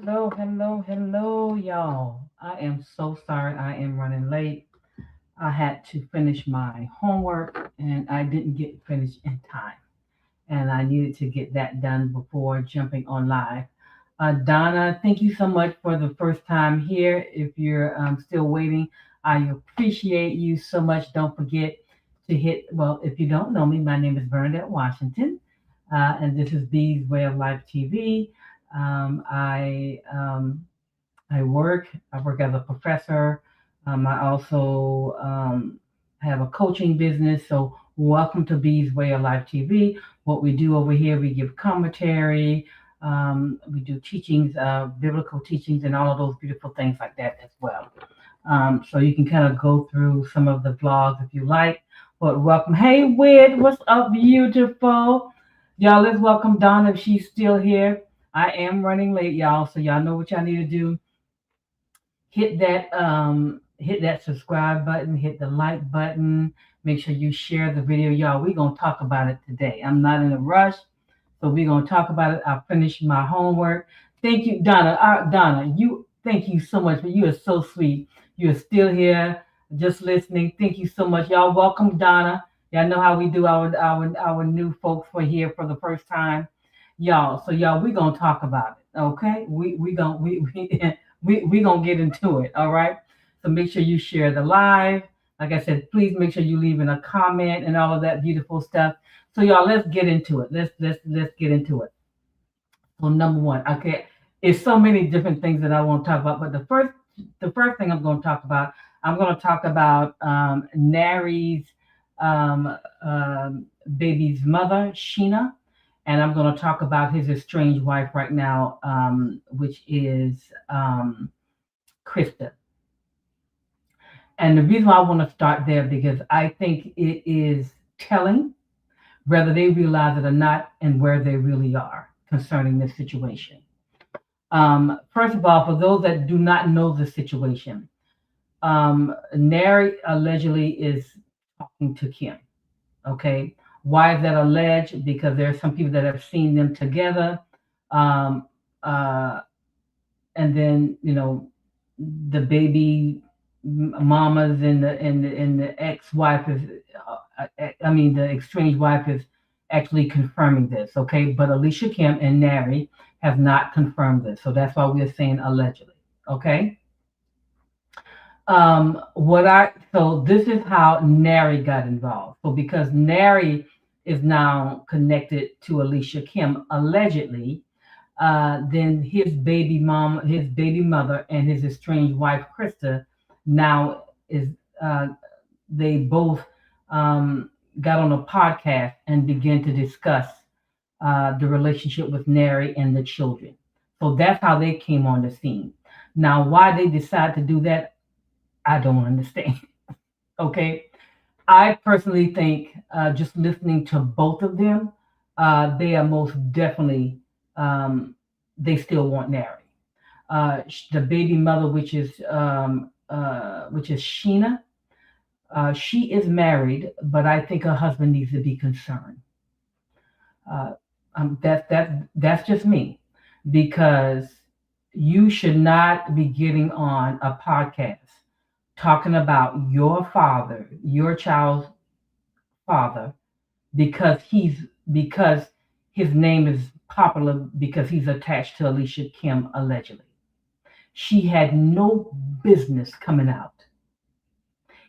Hello, y'all. I am so sorry I am running late. I had to finish my homework and I didn't get finished in time. And I needed to get that done before jumping on live. Donna, thank you so much for the first time here. If you're still waiting, I appreciate you so much. Don't forget to hit, well, if you don't know me, my name is Bernadette Washington, and this is Bees Way of Life TV. I work as a professor. I also have a coaching business. So, welcome to Bees Way of Life TV. What we do over here, we give commentary, we do teachings, biblical teachings, and all of those beautiful things like that as well. So, you can kind of go through some of the vlogs if you like. But welcome. Hey, Wid, what's up, beautiful? Y'all, let's welcome Donna if she's still here. I am running late, y'all, so y'all know what y'all need to do. Hit that subscribe button, hit the like button, make sure you share the video, y'all. We're gonna talk about it today. I'm not in a rush, so we're gonna talk about it. I finished my homework. Thank you, Donna. Donna, you thank you so much. You are so sweet. You are still here, just listening. Thank you so much, y'all. Welcome, Donna. Y'all know how we do our new folks who are here for the first time, y'all. So y'all, we're gonna talk about it. Okay, we gonna get into it. All right. So make sure you share the live. Like I said, please make sure you leave in a comment and all of that beautiful stuff. So y'all, let's get into it. Let's get into it. So number one, okay, it's so many different things that I want to talk about, but the first thing I'm going to talk about Nari's um, baby's mother, Sheena, and I'm going to talk about his estranged wife right now, which is Krista. And the reason why I want to start there because I think it is telling whether they realize it or not and where they really are concerning this situation. First of all, for those that do not know the situation, Nary allegedly is talking to Kim. Okay. Why is that alleged? Because there are some people that have seen them together. Um, uh, and then, the baby mamas and the ex-wife is I mean the estranged wife is actually confirming this, okay, but Alicia Kim and Nary have not confirmed this, so that's why we're saying allegedly, okay. What I so this is how Nary got involved. So because Nary is now connected to Alicia Kim allegedly, then his baby mother, and his estranged wife Krista now is uh, they both got on a podcast and began to discuss the relationship with Nary and the children. So that's how they came on the scene. Now, why they decide to do that, I don't understand. Okay, I personally think just listening to both of them, they are most definitely they still want Nary. The baby mother, which is Sheena, she is married, but I think her husband needs to be concerned. Uh, that's just me, because you should not be getting on a podcast talking about your father, your child's father, because his name is popular because he's attached to Alicia Kim allegedly. She had no business coming out.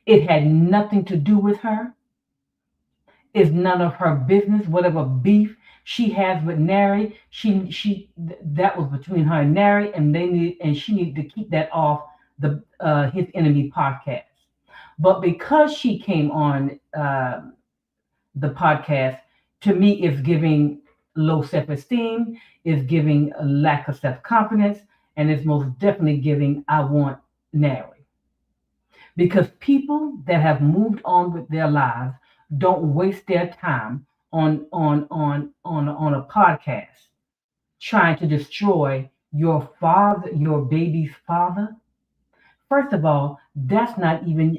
It had nothing to do with her. It's none of her business. Whatever beef she has with Nary, that was between her and Nary, and she needed to keep that off the his enemy podcast. But because she came on the podcast, to me is giving low self-esteem, is giving a lack of self-confidence, and is most definitely giving I want Nary. Because people that have moved on with their lives don't waste their time on a podcast trying to destroy your father, your baby's father. First of all, that's not even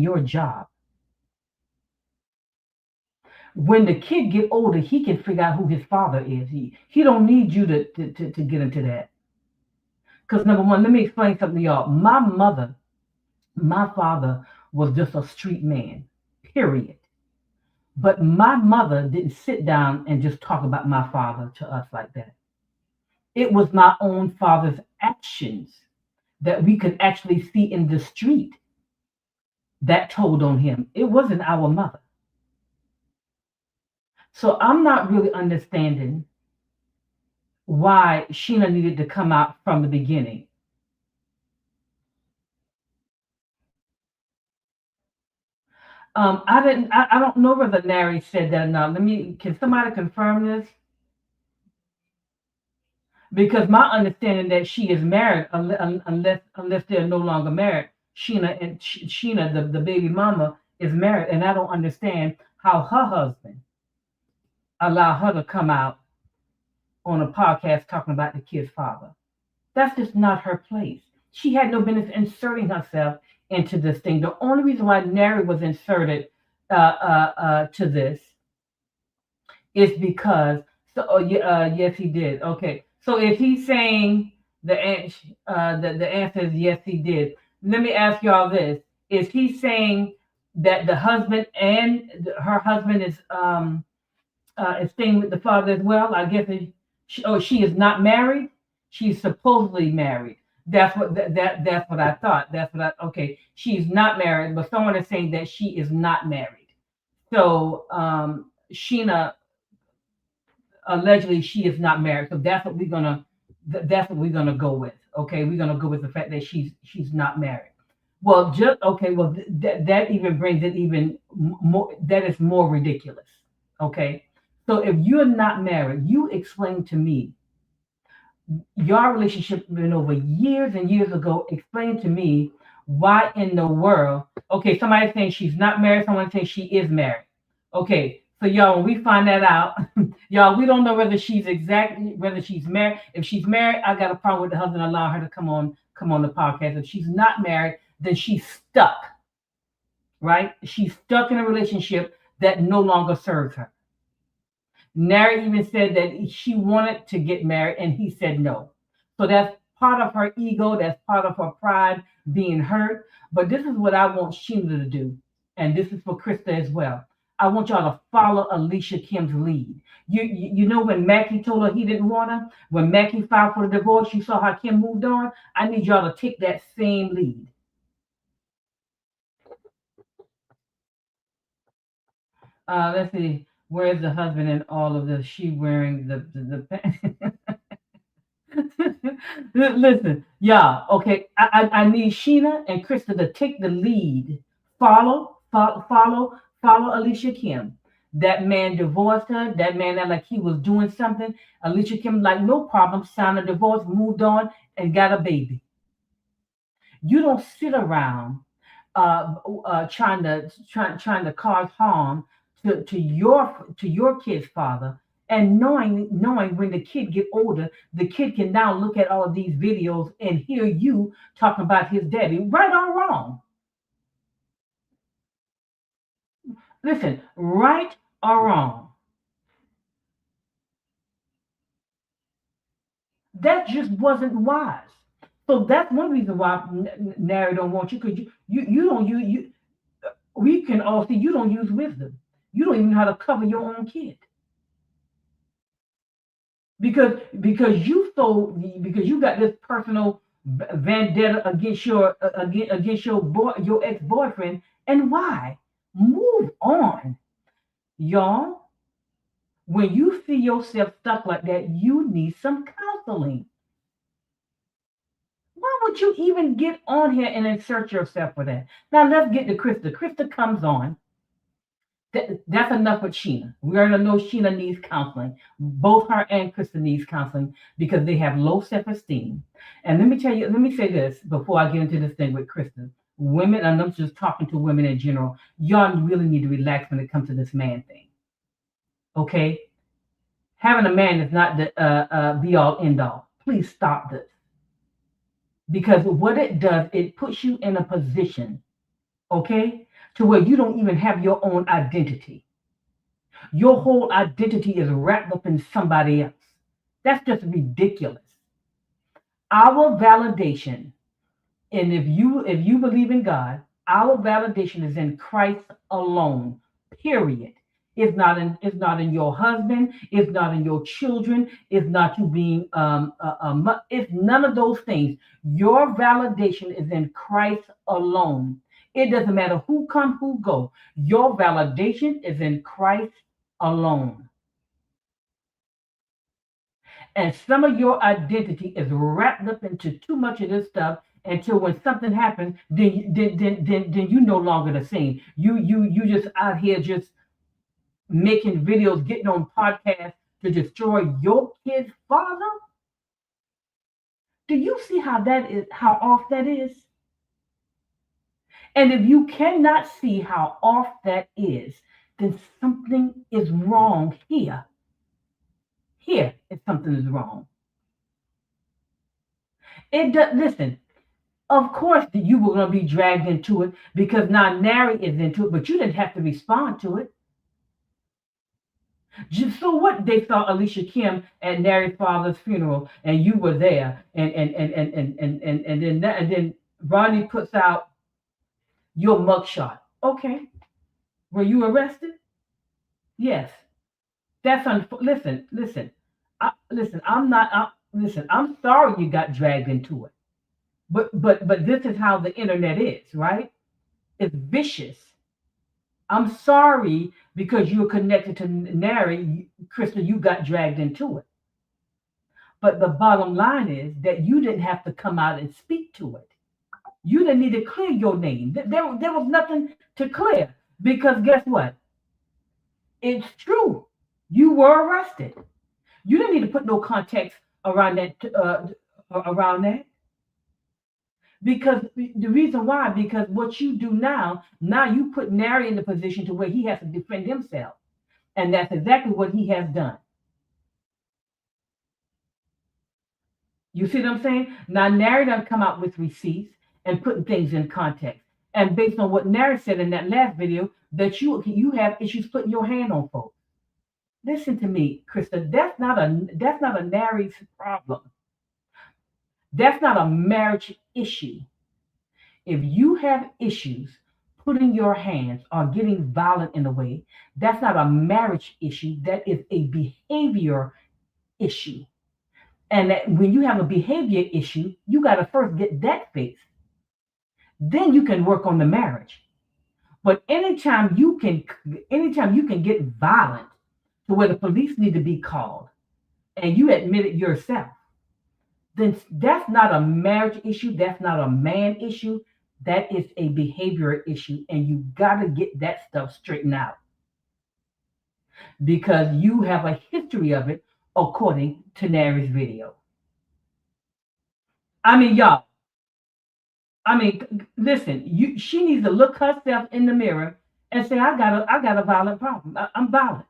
your job. When the kid get older, he can figure out who his father is. He don't need you to get into that. Because number one, let me explain something to y'all. My father was just a street man, period. But my mother didn't sit down and just talk about my father to us like that. It was my own father's actions that we could actually see in the street that told on him. It wasn't our mother. So I'm not really understanding why Sheena needed to come out from the beginning. I didn't. I don't know whether Nary said that or not. Let me. Can somebody confirm this? Because my understanding that she is married, unless they're no longer married. Sheena, the baby mama, is married, and I don't understand how her husband allowed her to come out on a podcast talking about the kid's father. That's just not her place. She had no business inserting herself into this thing. The only reason why Nary was inserted to this is because, so yes, he did. Okay, so if he's saying the answer is yes, he did. Let me ask y'all this: is he saying that the husband and her husband is staying with the father as well? I guess she is not married. She's supposedly married. That's what I thought. Okay. She's not married, but someone is saying that she is not married. So Sheena, allegedly she is not married. So that's what we're gonna go with. Okay, we're gonna go with the fact that she's not married. Well, just okay. Well, that even brings it even more. That is more ridiculous. Okay, so if you're not married, you explain to me your relationship been over years and years ago. Explain to me why in the world. Okay, somebody saying she's not married. Someone saying she is married. Okay, so y'all, when we find that out, y'all, we don't know whether she's married. If she's married, I got a problem with the husband allowing her to come on the podcast. If she's not married, then she's stuck, right? She's stuck in a relationship that no longer serves her. Nary even said that she wanted to get married and he said no. So that's part of her ego, that's part of her pride being hurt. But this is what I want Sheila to do. And this is for Krista as well. I want y'all to follow Alicia Kim's lead. You know when Mackie told her he didn't want her, when Mackie filed for the divorce, you saw how Kim moved on. I need y'all to take that same lead. Let's see. Where's the husband in all of this? She wearing the pants. Listen, y'all. Okay, I need Sheena and Krista to take the lead. Follow Alicia Kim. That man divorced her. That man that like he was doing something. Alicia Kim like no problem, signed a divorce, moved on, and got a baby. You don't sit around trying to cause harm to your kid's father, and knowing when the kid get older, the kid can now look at all of these videos and hear you talking about his daddy, right or wrong. Listen, right or wrong. That just wasn't wise. So that's one reason why Nary don't want you, because you don't you we can all see you don't use wisdom. You don't even know how to cover your own kid. Because you got this personal vendetta against your ex-boyfriend. And why? Move on, y'all. When you see yourself stuck like that, you need some counseling. Why would you even get on here and insert yourself for that? Now let's get to Krista. Krista comes on. That's enough with Sheena. We already know Sheena needs counseling. Both her and Krista needs counseling because they have low self-esteem. And let me say this before I get into this thing with Krista. Women, and I'm just talking to women in general, y'all really need to relax when it comes to this man thing. Okay? Having a man is not the be all end all. Please stop this. Because what it does, it puts you in a position, okay, to where you don't even have your own identity. Your whole identity is wrapped up in somebody else. That's just ridiculous. Our validation, and if you believe in God, our validation is in Christ alone. Period. It's not in your husband. It's not in your children. It's not you being it's none of those things. Your validation is in Christ alone. It doesn't matter who come, who go. Your validation is in Christ alone. And some of your identity is wrapped up into too much of this stuff until when something happens, then you no longer the same. You just out here just making videos, getting on podcasts to destroy your kid's father. Do you see how that is, how off that is? And if you cannot see how off that is, then something is wrong here. Here is something is wrong. It does. Listen, of course, you were going to be dragged into it because now Nary is into it, but you didn't have to respond to it. So what? They saw Alicia Kim at Nary's father's funeral, and you were there, and then Ronnie puts out your mugshot. Okay, were you arrested? Yes. Listen. Listen. I'm not. Listen. I'm sorry you got dragged into it. But this is how the internet is, right? It's vicious. I'm sorry because you're connected to Nary, Krista, you got dragged into it. But the bottom line is that you didn't have to come out and speak to it. You didn't need to clear your name. There was nothing to clear because guess what? It's true. You were arrested. You didn't need to put no context around that. Around that. Because the reason why, because what you do now you put Nary in the position to where he has to defend himself. And that's exactly what he has done. You see what I'm saying? Now Nary done come out with receipts and putting things in context. And based on what Nary said in that last video, that you have issues putting your hand on folks. Listen to me, Krista. That's not a Nary's problem. That's not a marriage issue. If you have issues putting your hands or getting violent in a way, that's not a marriage issue. That is a behavior issue. And that when you have a behavior issue, you got to first get that fixed. Then you can work on the marriage. But anytime you can get violent to where the police need to be called, and you admit it yourself, then that's not a marriage issue. That's not a man issue. That is a behavior issue. And you got to get that stuff straightened out because you have a history of it, according to Nary's video. I mean, y'all, listen, she needs to look herself in the mirror and say, I got a violent problem. I'm violent.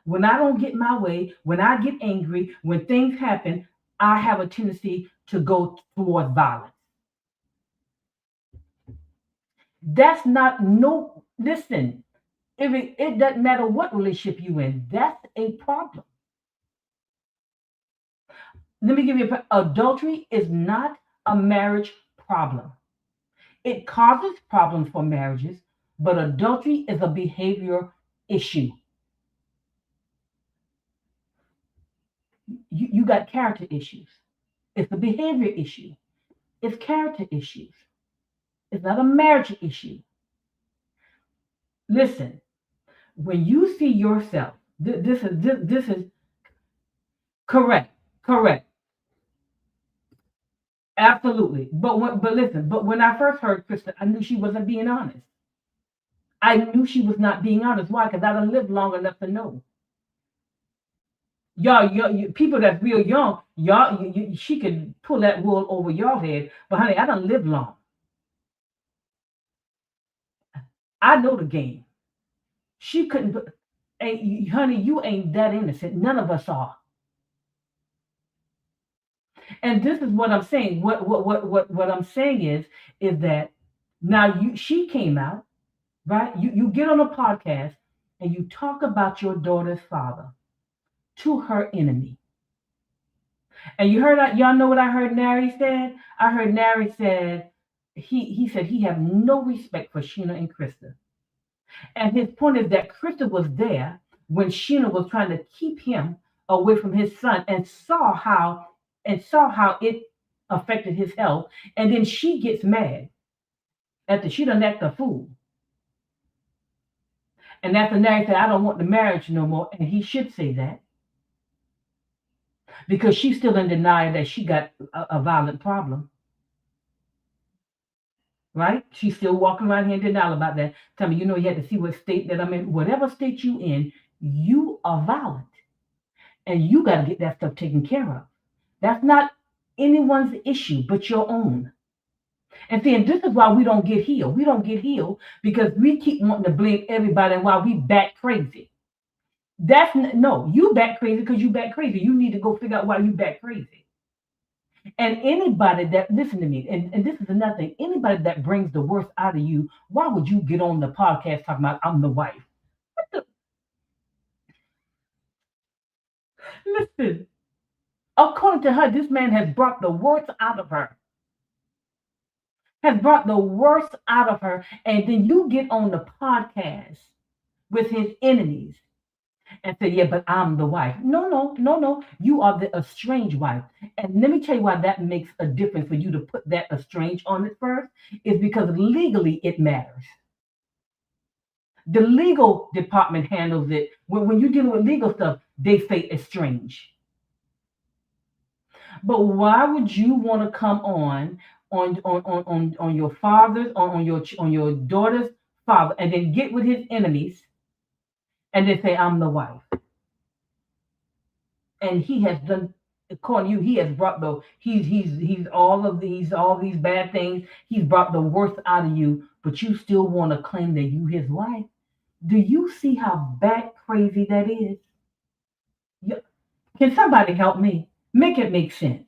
When I don't get my way, when I get angry, when things happen, I have a tendency to go towards violence. That's not no, listen, if it doesn't matter what relationship you in, that's a problem. Let me give you adultery is not a marriage problem. It causes problems for marriages, but adultery is a behavior issue. You got character issues. It's a behavior issue. It's character issues. It's not a marriage issue. Listen, when you see yourself, this is correct, correct, absolutely. But listen, but when I first heard Krista, I knew she wasn't being honest. I knew she was not being honest. Why? Because I done lived long enough to know. Y'all, people that's real young, y'all, she could pull that wool over your head. But honey, I don't live long. I know the game. She couldn't. Honey, you ain't that innocent. None of us are. And this is what I'm saying. What I'm saying is that now she came out, right? You get on a podcast and you talk about your daughter's father to her enemy. And you heard that, y'all know what I heard Nary said? I heard Nary said he said he had no respect for Sheena and Krista. And his point is that Krista was there when Sheena was trying to keep him away from his son and saw how it affected his health. And then she gets mad after she done act a fool. And after Nary said, I don't want the marriage no more. And he should say that because she's still in denial that she got a violent problem, right? She's still walking around here in denial about that. Tell me, you had to see what state that I'm in. Whatever state you in, you are violent. And you got to get that stuff taken care of. That's not anyone's issue but your own. And see, and this is why we don't get healed. We don't get healed because we keep wanting to blame everybody and why we back crazy. No, you back crazy because you back crazy. You need to go figure out why you back crazy. And anybody that, listen to me, and this is another thing, anybody that brings the worst out of you, why would you get on the podcast talking about I'm the wife? Listen, according to her, this man has brought the worst out of her. Has brought the worst out of her. And then you get on the podcast with his enemies and say, yeah, but I'm the wife. No, no, no, no. You are the estranged wife. And let me tell you why that makes a difference for you to put that estranged on it first, is because legally it matters. The legal department handles it. When you're dealing with legal stuff, they say estranged. But why would you want to come on your father's, on your daughter's father, and then get with his enemies, and then say I'm the wife? And he has done, according to you, he has brought he's all these bad things. He's brought the worst out of you, but you still want to claim that you his wife. Do you see how bad crazy that is? Can somebody help me? Make it make sense.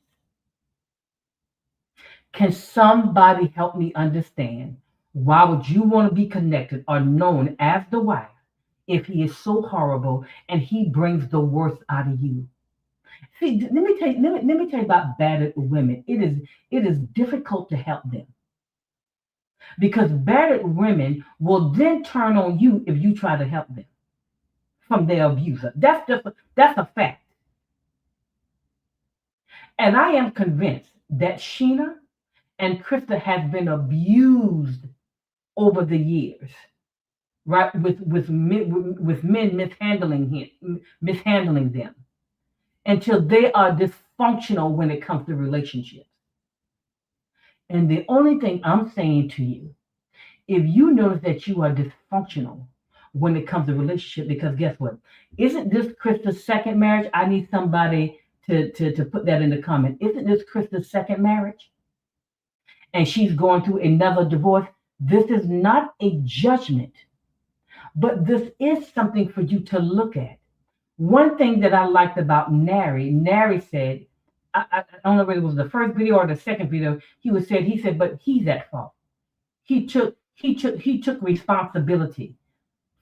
Can somebody help me understand why would you want to be connected or known as the wife if he is so horrible and he brings the worst out of you? See, let me tell you about battered women. It is difficult to help them because battered women will then turn on you if you try to help them from their abuser. That's a fact. And I am convinced that Sheena and Krista has been abused over the years, right? With men mishandling them until they are dysfunctional when it comes to relationships. And the only thing I'm saying to you, if you notice that you are dysfunctional when it comes to relationship, because guess what? Isn't this Krista's second marriage? I need somebody to put that in the comment. Isn't this Krista's second marriage? And she's going through another divorce. This is not a judgment, but this is something for you to look at. One thing that I liked about Nary said, I don't know whether it was the first video or the second video, he said, but he's at fault. He took responsibility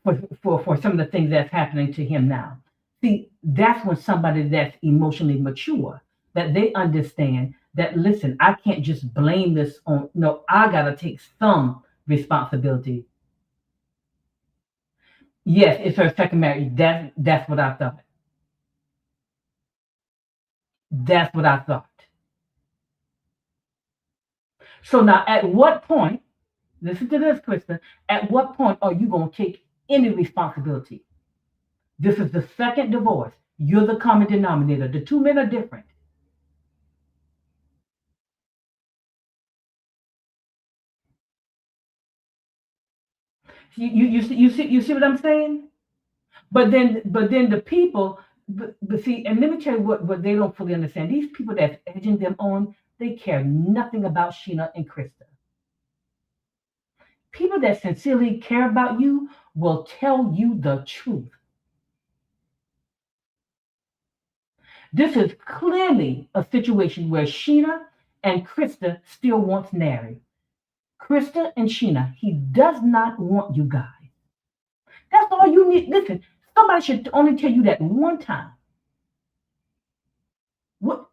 for some of the things that's happening to him now. See, that's when somebody that's emotionally mature, that they understand that, listen, I can't just blame this on, no, I got to take some responsibility. Yes, it's her second marriage. That's what I thought. That's what I thought. So now, at what point, listen to this, Krista, at what point are you going to take any responsibility? This is the second divorce. You're the common denominator. The two men are different. You see what I'm saying? But then the people, but see, and let me tell you what they don't fully understand. These people that's edging them on, they care nothing about Sheena and Krista. People that sincerely care about you will tell you the truth. This is clearly a situation where Sheena and Krista still wants Nary. Krista and Sheena, he does not want you guys. That's all you need. Listen, somebody should only tell you that one time.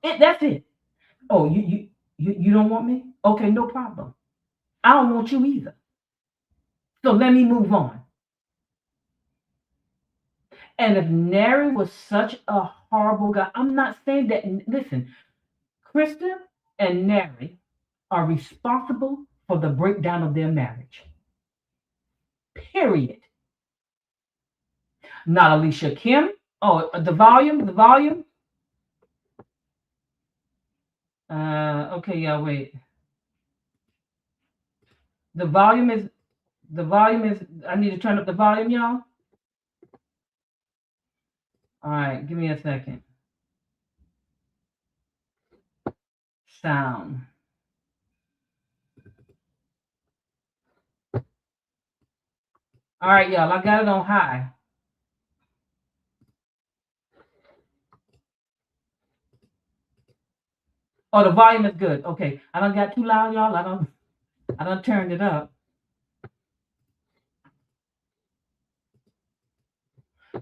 That's it. Oh, you don't want me? Okay, no problem. I don't want you either. So let me move on. And if Nary was such a horrible guy, I'm not saying that. Listen, Krista and Nary are responsible for the breakdown of their marriage. Period. Not Alicia Kim. Oh, the volume. Okay, yeah, wait. The volume is, I need to turn up the volume, y'all. All right, give me a second. Sound. All right, y'all, I got it on high. Oh, the volume is good. Okay, I don't got too loud, y'all. I don't turned it up.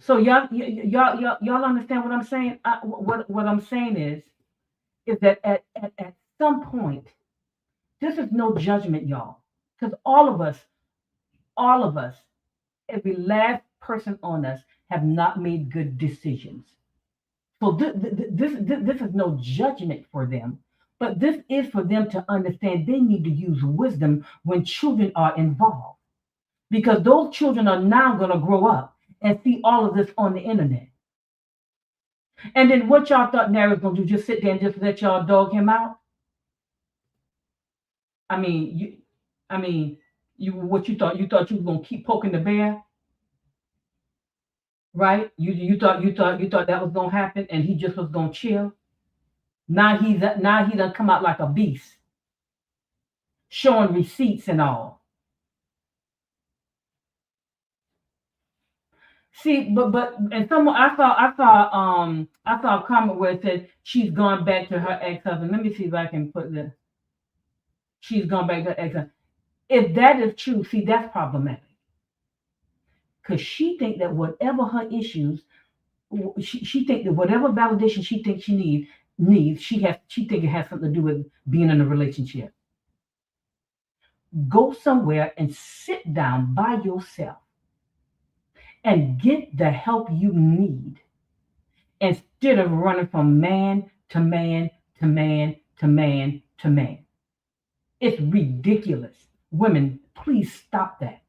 So y'all understand what I'm saying? What I'm saying is that at some point, this is no judgment, y'all, because all of us, every last person on us have not made good decisions. So this is no judgment for them, but this is for them to understand they need to use wisdom when children are involved, because those children are now going to grow up and see all of this on the internet. And then what y'all thought Nary was going to do? Just sit there and just let y'all dog him out? I mean, I mean, what you thought? You thought you were going to keep poking the bear, right? You thought that was going to happen, and he just was going to chill. Now he done come out like a beast, showing receipts and all. See, but and someone I saw a comment where it said she's gone back to her ex-husband. Let me see if I can put this. She's gone back to her ex-husband. If that is true, see, that's problematic. Because she think that whatever her issues, she think that whatever validation she thinks she needs, she think it has something to do with being in a relationship. Go somewhere and sit down by yourself and get the help you need instead of running from man to man to man to man to man. It's ridiculous. Women, please stop that.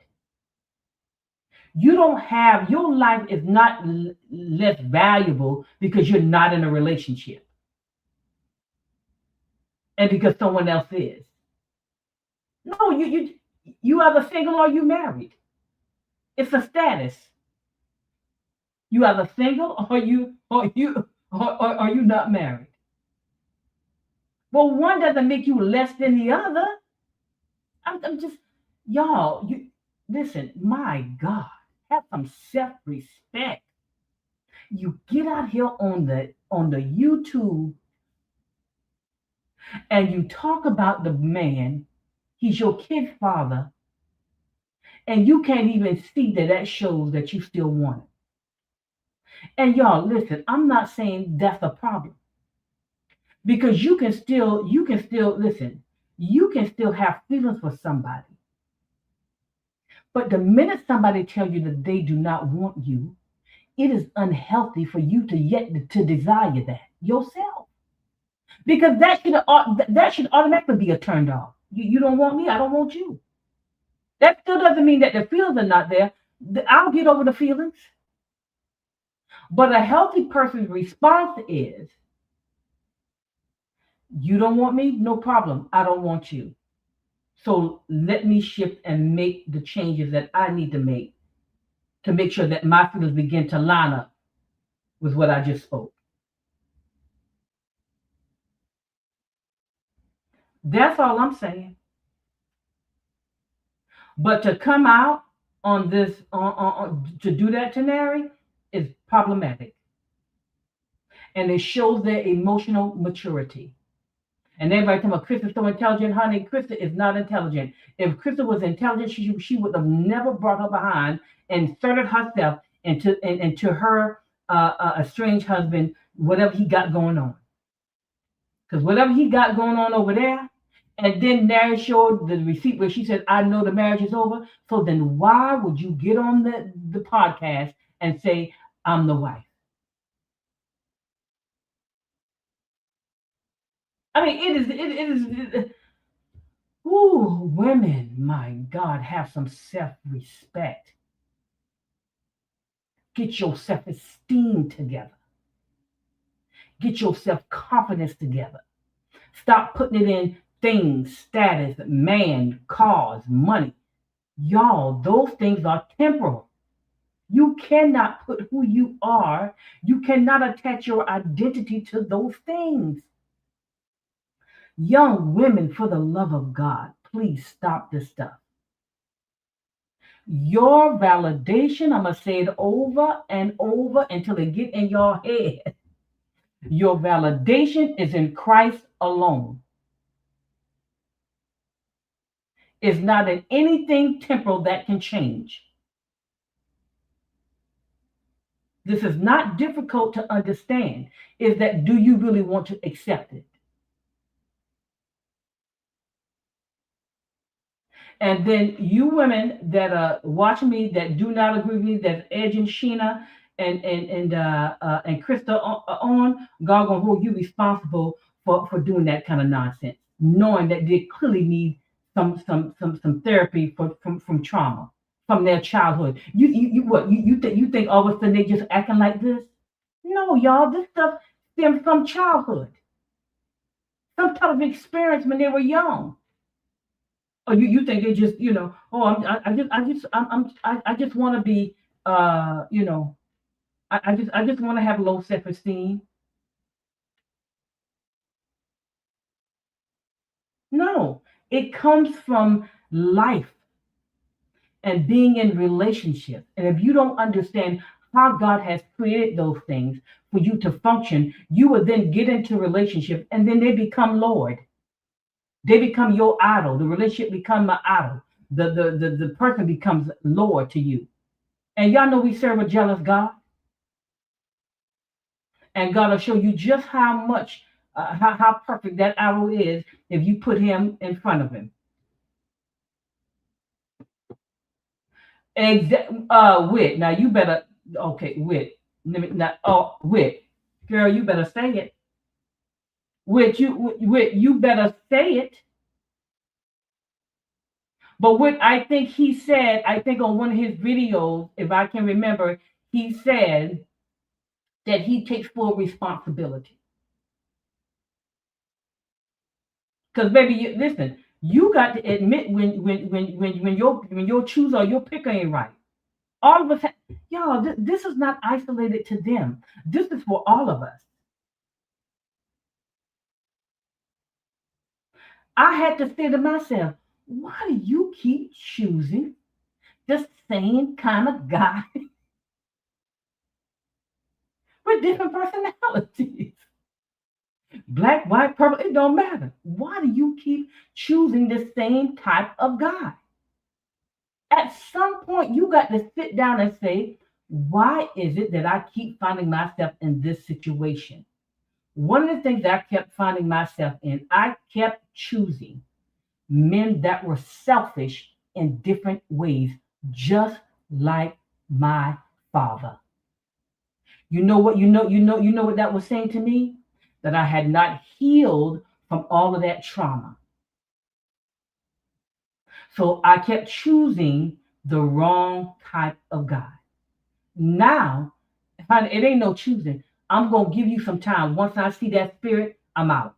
You don't have, your life is not less valuable because you're not in a relationship and because someone else is. No, you either single or you married. It's a status. You either single or you not married. Well, one doesn't make you less than the other. I'm just, y'all, you listen, my God, have some self-respect. You get out here on the YouTube and you talk about the man, he's your kid's father, and you can't even see that shows that you still want it. And y'all, listen, I'm not saying that's a problem. Because you can still listen, you can still have feelings for somebody. But the minute somebody tells you that they do not want you, it is unhealthy for you to yet to desire that yourself. Because that should automatically be a turned off. You don't want me, I don't want you. That still doesn't mean that the feelings are not there. I'll get over the feelings. But a healthy person's response is, you don't want me? No problem. I don't want you. So let me shift and make the changes that I need to make sure that my feelings begin to line up with what I just spoke. That's all I'm saying. But to come out on this, to do that to Nary is problematic. And it shows their emotional maturity. And everybody talking about Krista's so intelligent. Honey, Krista is not intelligent. If Krista was intelligent, she would have never brought her behind and inserted herself into her estranged husband, whatever he got going on. Because whatever he got going on over there, and then Nary showed the receipt where she said, I know the marriage is over. So then why would you get on the podcast and say, I'm the wife? I mean, it is, ooh, women, my God, have some self-respect. Get your self-esteem together. Get your self-confidence together. Stop putting it in things, status, man, cars, money. Y'all, those things are temporal. You cannot put who you are, you cannot attach your identity to those things. Young women, for the love of God, please stop this stuff. Your validation, I'm going to say it over and over until it get in your head. Your validation is in Christ alone. It's not in anything temporal that can change. This is not difficult to understand. Is that, do you really want to accept it? And then you women that are watching me that do not agree with me, that's edging Sheena and Krista on, God gonna hold you responsible for doing that kind of nonsense, knowing that they clearly need some therapy from trauma from their childhood. You think all of a sudden they just acting like this? No, y'all, this stuff stems from childhood, some type of experience when they were young. Oh, you think they just, oh, I just want to be, uh, you know, I just want to have low self-esteem. No, it comes from life and being in relationship. And if you don't understand how God has created those things for you to function, you will then get into relationship and then they become Lord. They become your idol. The relationship become an idol. The person becomes Lord to you. And y'all know we serve a jealous God. And God will show you just how much, how perfect that arrow is if you put him in front of him. Wit. Now you better, okay, Wit. Let me not, oh, Wit. Girl, you better say it. Wit, you better say it. But what I think he said, I think on one of his videos, if I can remember, he said that he takes full responsibility. Because baby, listen, you got to admit when your choose or your pick ain't right. All of us, y'all, this is not isolated to them. This is for all of us. I had to say to myself, why do you keep choosing the same kind of guy with different personalities? Black, white, purple, it don't matter. Why do you keep choosing the same type of guy? At some point, you got to sit down and say, why is it that I keep finding myself in this situation? One of the things that I kept finding myself in, I kept choosing men that were selfish in different ways, just like my father. You know what that was saying to me? That I had not healed from all of that trauma. So I kept choosing the wrong type of guy. Now, honey, it ain't no choosing. I'm gonna give you some time. Once I see that spirit, I'm out.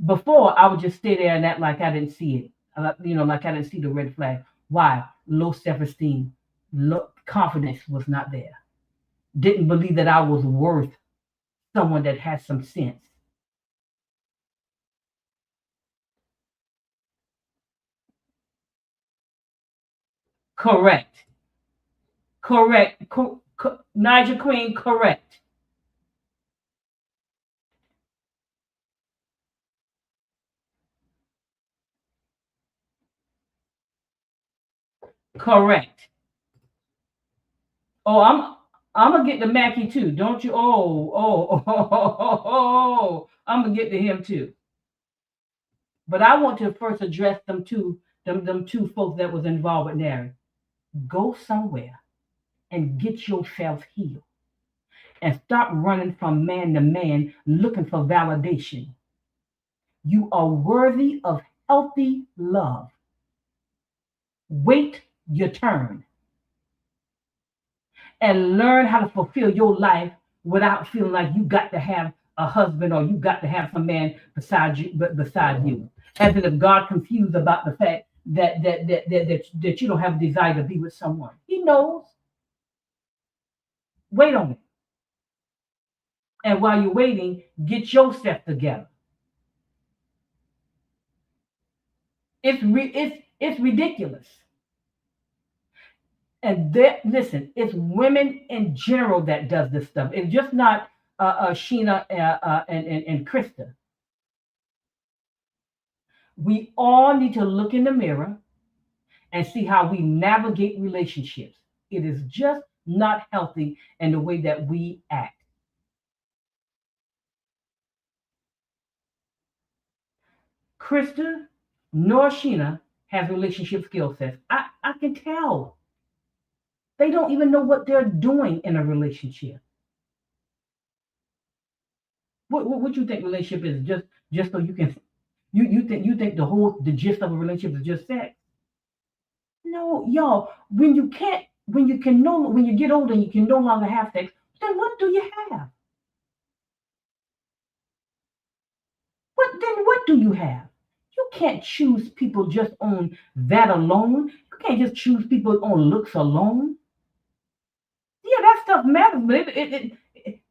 Before, I would just stay there and act like I didn't see it. Like I didn't see the red flag. Why? Low self-esteem, low confidence was not there. Didn't believe that I was worth someone that had some sense. Correct. Correct. Nigel Queen, correct. Correct. Oh, I'm gonna get to Mackie too. Don't you? I'm gonna get to him too. But I want to first address them two folks that was involved with Nary. Go somewhere and get yourself healed and stop running from man to man looking for validation. You are worthy of healthy love. Wait your turn and learn how to fulfill your life without feeling like you got to have a husband or you got to have some man beside you, but beside you. As if God confused about the fact that you don't have a desire to be with someone. He knows. Wait on it. And while you're waiting, get yourself together. It's ridiculous. And that, listen, it's women in general that does this stuff. It's just not Sheena and Krista. We all need to look in the mirror and see how we navigate relationships. It is just not healthy in the way that we act. Krista nor Sheena has relationship skill sets. I can tell. They don't even know what they're doing in a relationship. What you think relationship is? Just so you can you think the gist of a relationship is just sex? No, y'all. When you get older and you can no longer have sex, then what do you have? What do you have? You can't choose people just on that alone. You can't just choose people on looks alone. Yeah, that stuff matters, but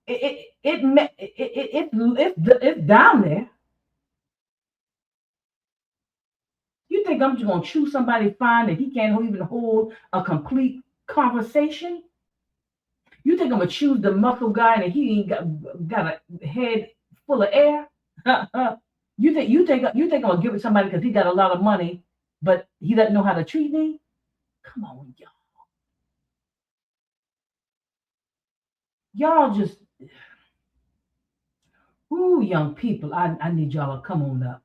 it's down there. You think I'm just gonna choose somebody fine that he can't even hold a complete conversation? You think I'm gonna choose the muscle guy and he ain't got a head full of air? You think I'm gonna give it to somebody because he got a lot of money, but he doesn't know how to treat me? Come on, y'all just ooh, young people. I need y'all to come on up.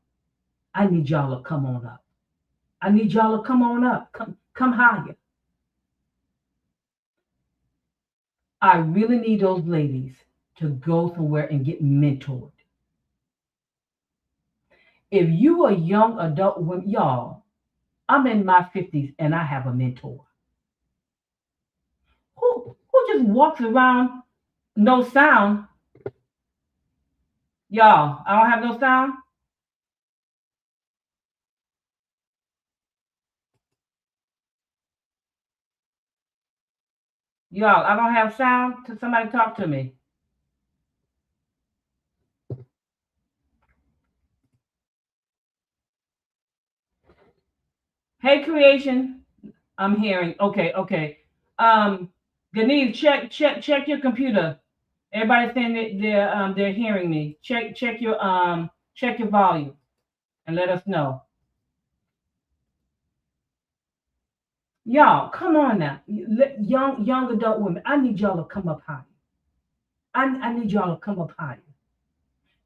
I need y'all to come on up. I need y'all to come on up. Come higher. I really need those ladies to go somewhere and get mentored. If you are young adult women, y'all, I'm in my 50s and I have a mentor. Who just walks around no sound? Y'all, I don't have no sound. Y'all, I don't have sound. To somebody talk to me. Hey, creation. I'm hearing. Okay, okay. Um, Ganesh, check your computer. Everybody's saying that they're hearing me. Check your volume and let us know. Y'all, come on now. Young adult women, I need y'all to come up high. I need y'all to come up higher.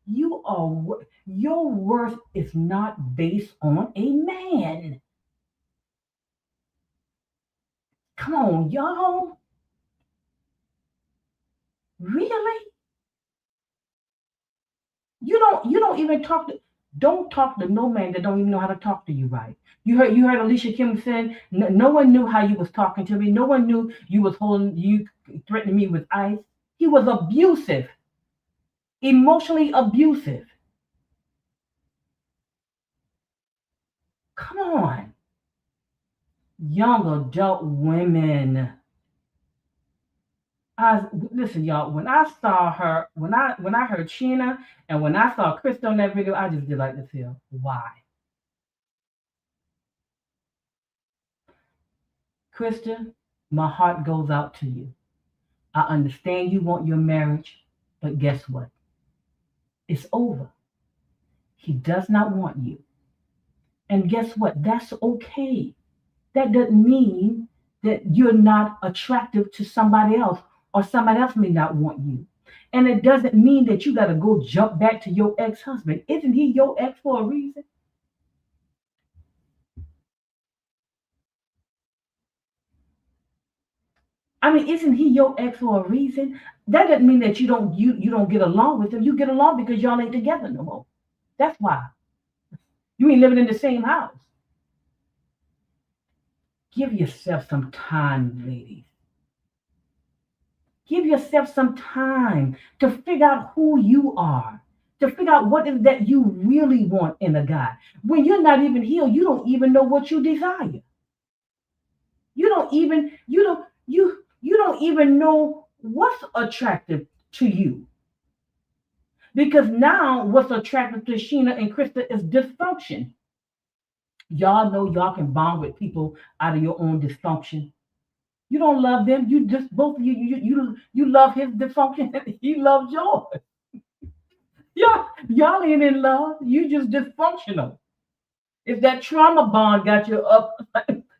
Your worth is not based on a man. Come on, y'all. Really? You don't even don't talk to no man that don't even know how to talk to you right. You heard Alicia Kim saying no one knew how you was talking to me. No one knew you was holding you threatening me with ice. He was abusive, emotionally abusive. Come on, young adult women. Listen, y'all. When I saw her, when I heard Sheena, and when I saw Krista on that video, I just did like this here. Why, Krista? My heart goes out to you. I understand you want your marriage, but guess what? It's over. He does not want you, and guess what? That's okay. That doesn't mean that you're not attractive to somebody else or somebody else may not want you. And it doesn't mean that you got to go jump back to your ex-husband. Isn't he your ex for a reason? I mean, isn't he your ex for a reason? That doesn't mean that you don't get along with him. You get along because y'all ain't together no more. That's why. You ain't living in the same house. Give yourself some time, ladies. Give yourself some time to figure out who you are, to figure out what is that you really want in a guy. When you're not even healed, you don't even know what you desire. You don't even know what's attractive to you. Because now what's attractive to Sheena and Krista is dysfunction. Y'all know y'all can bond with people out of your own dysfunction. You don't love them. You just both of you love his dysfunction. He loves yours. Y'all ain't in love. You just dysfunctional. If that trauma bond got you up,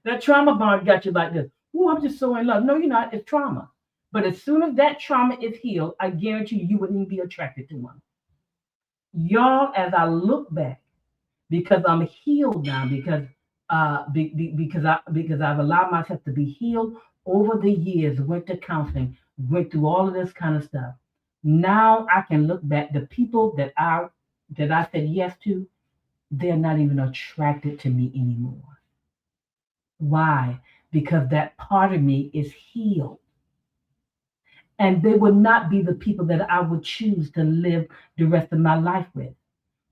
that trauma bond got you like this. Oh, I'm just so in love. No, you're not. It's trauma. But as soon as that trauma is healed, I guarantee you wouldn't even be attracted to one. Y'all, as I look back, because I'm healed now, because I've allowed myself to be healed over the years, went to counseling, went through all of this kind of stuff. Now I can look back. The people that I said yes to, they're not even attracted to me anymore. Why? Because that part of me is healed. And they would not be the people that I would choose to live the rest of my life with.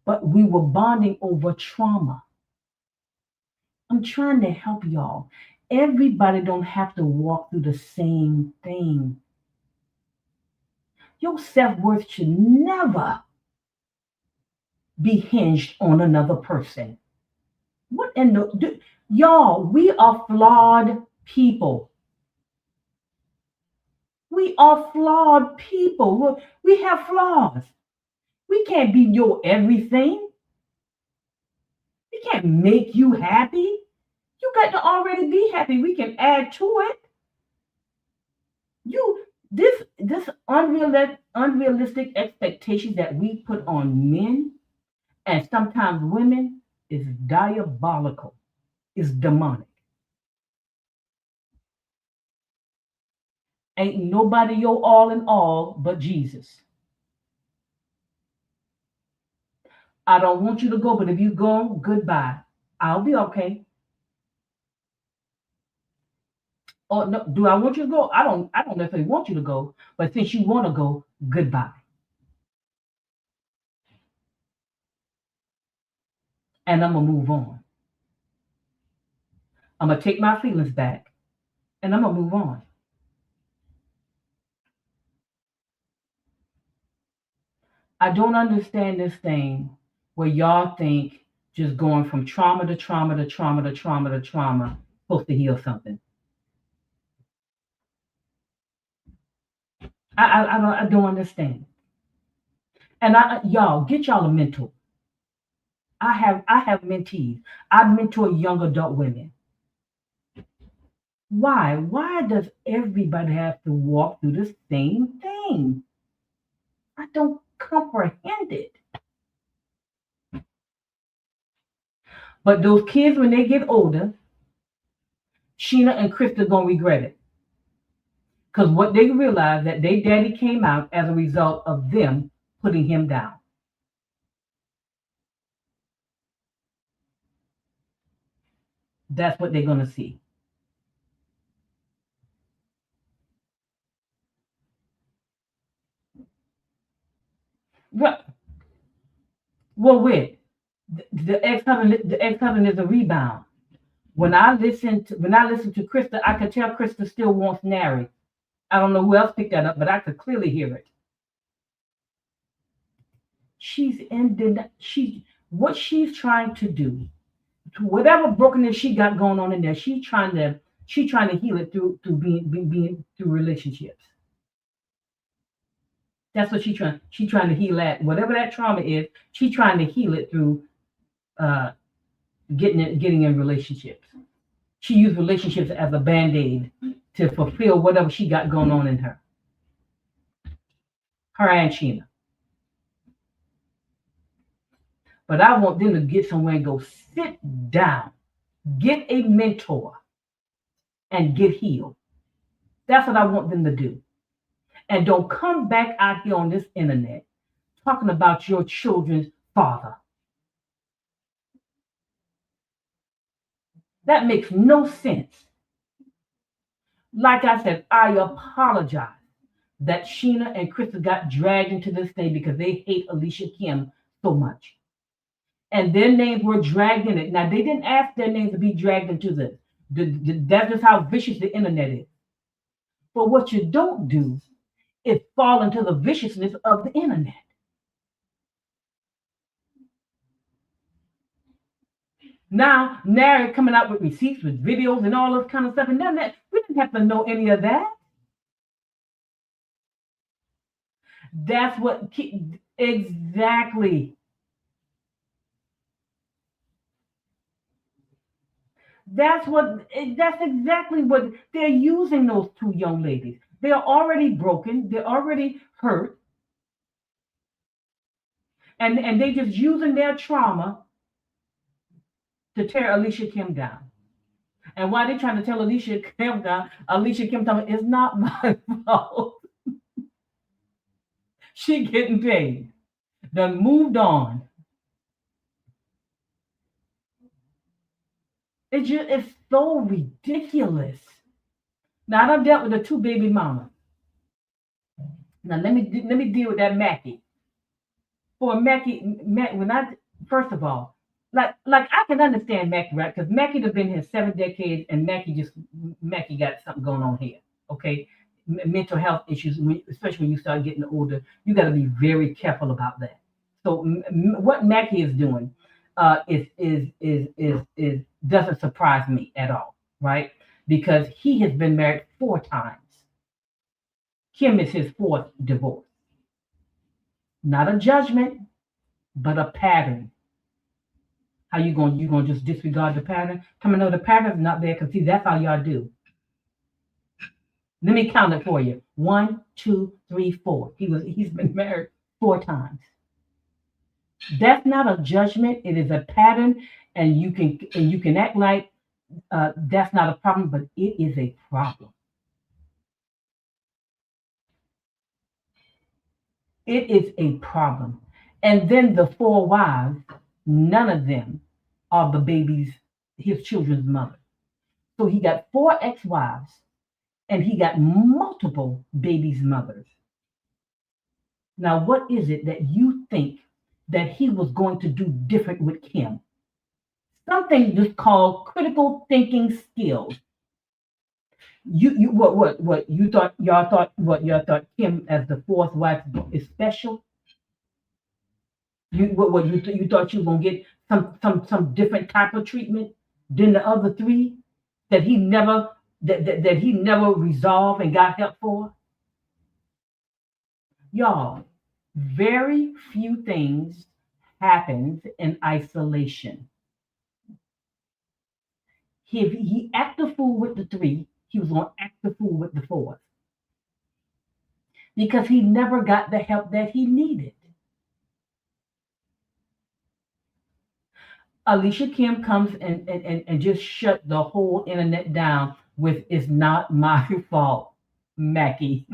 But we were bonding over trauma. I'm trying to help y'all. Everybody don't have to walk through the same thing. Your self-worth should never be hinged on another person. What in the y'all, we are flawed people. We are flawed people. We have flaws. We can't be your everything. We can't make you happy. You got to already be happy. We can add to it. You this unrealistic expectations that we put on men and sometimes women is diabolical. Is demonic. Ain't nobody your all in all but Jesus. I don't want you to go, but if you go, goodbye. I'll be okay. Or no, do I want you to go? I don't necessarily want you to go, but since you want to go, goodbye. And I'm gonna move on. I'm gonna take my feelings back and I'm gonna move on. I don't understand this thing where y'all think just going from trauma to trauma to trauma to trauma to trauma supposed to heal something. I don't understand. And y'all get y'all a mentor. I have mentees. I mentor young adult women. Why? Why does everybody have to walk through the same thing? I don't comprehend it. But those kids, when they get older, Sheena and Krista gonna regret it. Because what they realized that their daddy came out as a result of them putting him down. That's what they're gonna see. Well, well wait. The ex-husband is a rebound. When I listen to Krista, I could tell Krista still wants Nary. I don't know who else picked that up, but I could clearly hear it. She's in the she what she's trying to do, to whatever brokenness she got going on in there, she's trying to heal it through being through relationships. That's what she's trying to heal that. Whatever that trauma is, she's trying to heal it through uh getting in relationships. She used relationships as a band-aid to fulfill whatever she got going on in her. Her and Sheena. But I want them to get somewhere and go sit down, get a mentor, and get healed. That's what I want them to do. And don't come back out here on this internet talking about your children's father. That makes no sense. Like I said, I apologize that Sheena and Krista got dragged into this thing because they hate Alicia Kim so much. And their names were dragged in it. Now, they didn't ask their names to be dragged into this. That's just how vicious the internet is. But what you don't do is fall into the viciousness of the internet. Now, they're coming out with receipts, with videos, and all this kind of stuff. And none of that, we didn't have to know any of that. That's what, exactly. That's exactly what they're using those two young ladies. They're already broken. They're already hurt. And they just using their trauma to tear Alicia Kim down. And why they trying to tell Alicia Kim down? Alicia Kim telling me, it's not my fault. She getting paid. Done moved on. It's so ridiculous. Now I done dealt with the two baby mamas. Now let me deal with that Mackie. For Mackie, when I first of all, like I can understand Mackie, right? Because Mackie have been here 7 decades, and Mackie got something going on here. Okay, mental health issues, especially when you start getting older, you got to be very careful about that. So what Mackie is doing is doesn't surprise me at all, right? Because he has been married 4 times. Kim is his 4th divorce. Not a judgment, but a pattern. How you gonna just disregard the pattern? Come on, no, the pattern's not there, because see, that's how y'all do. Let me count it for you. 1, 2, 3, 4. He's been married 4 times. That's not a judgment. It is a pattern, and you can act like that's not a problem, but it is a problem. It is a problem. And then the 4 wives, none of them are his children's mother. So he got 4 ex-wives, and he got multiple babies' mothers. Now, what is it that you think that he was going to do different with Kim? Something just called critical thinking skills. Y'all thought Kim as the 4th wife is special? You thought you were gonna get some different type of treatment than the other 3 that he never resolved and got help for? Y'all, very few things happens in isolation. If he acted the fool with the 3, he was gonna act the fool with the 4th. Because he never got the help that he needed. Alicia Kim comes and just shut the whole internet down with "It's not my fault, Mackie."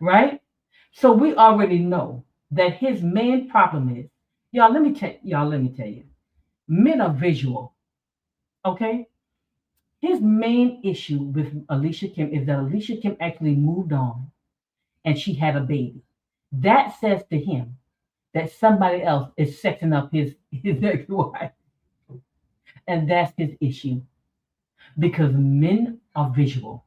Right? So we already know that his main problem is, y'all, let me tell you, men are visual. Okay? His main issue with Alicia Kim is that Alicia Kim actually moved on and she had a baby. That says to him that somebody else is sexing up his ex-wife. And that's his issue. Because men are visual.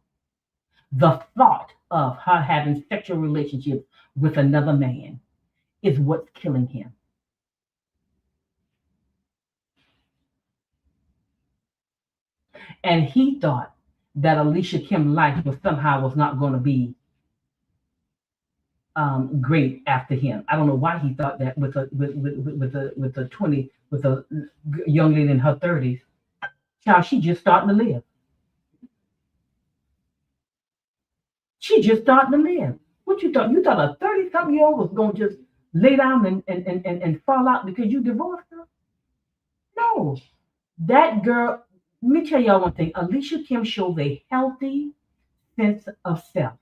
The thought of her having sexual relationships with another man is what's killing him. And he thought that Alicia Kim's life was not going to be great after him. I don't know why he thought that with a young lady in her 30s. Child, she just starting to live. She just starting to live. What you thought? You thought a 30-something-year-old was going to just lay down and fall out because you divorced her? No. That girl, let me tell y'all one thing. Alicia Kim shows a healthy sense of self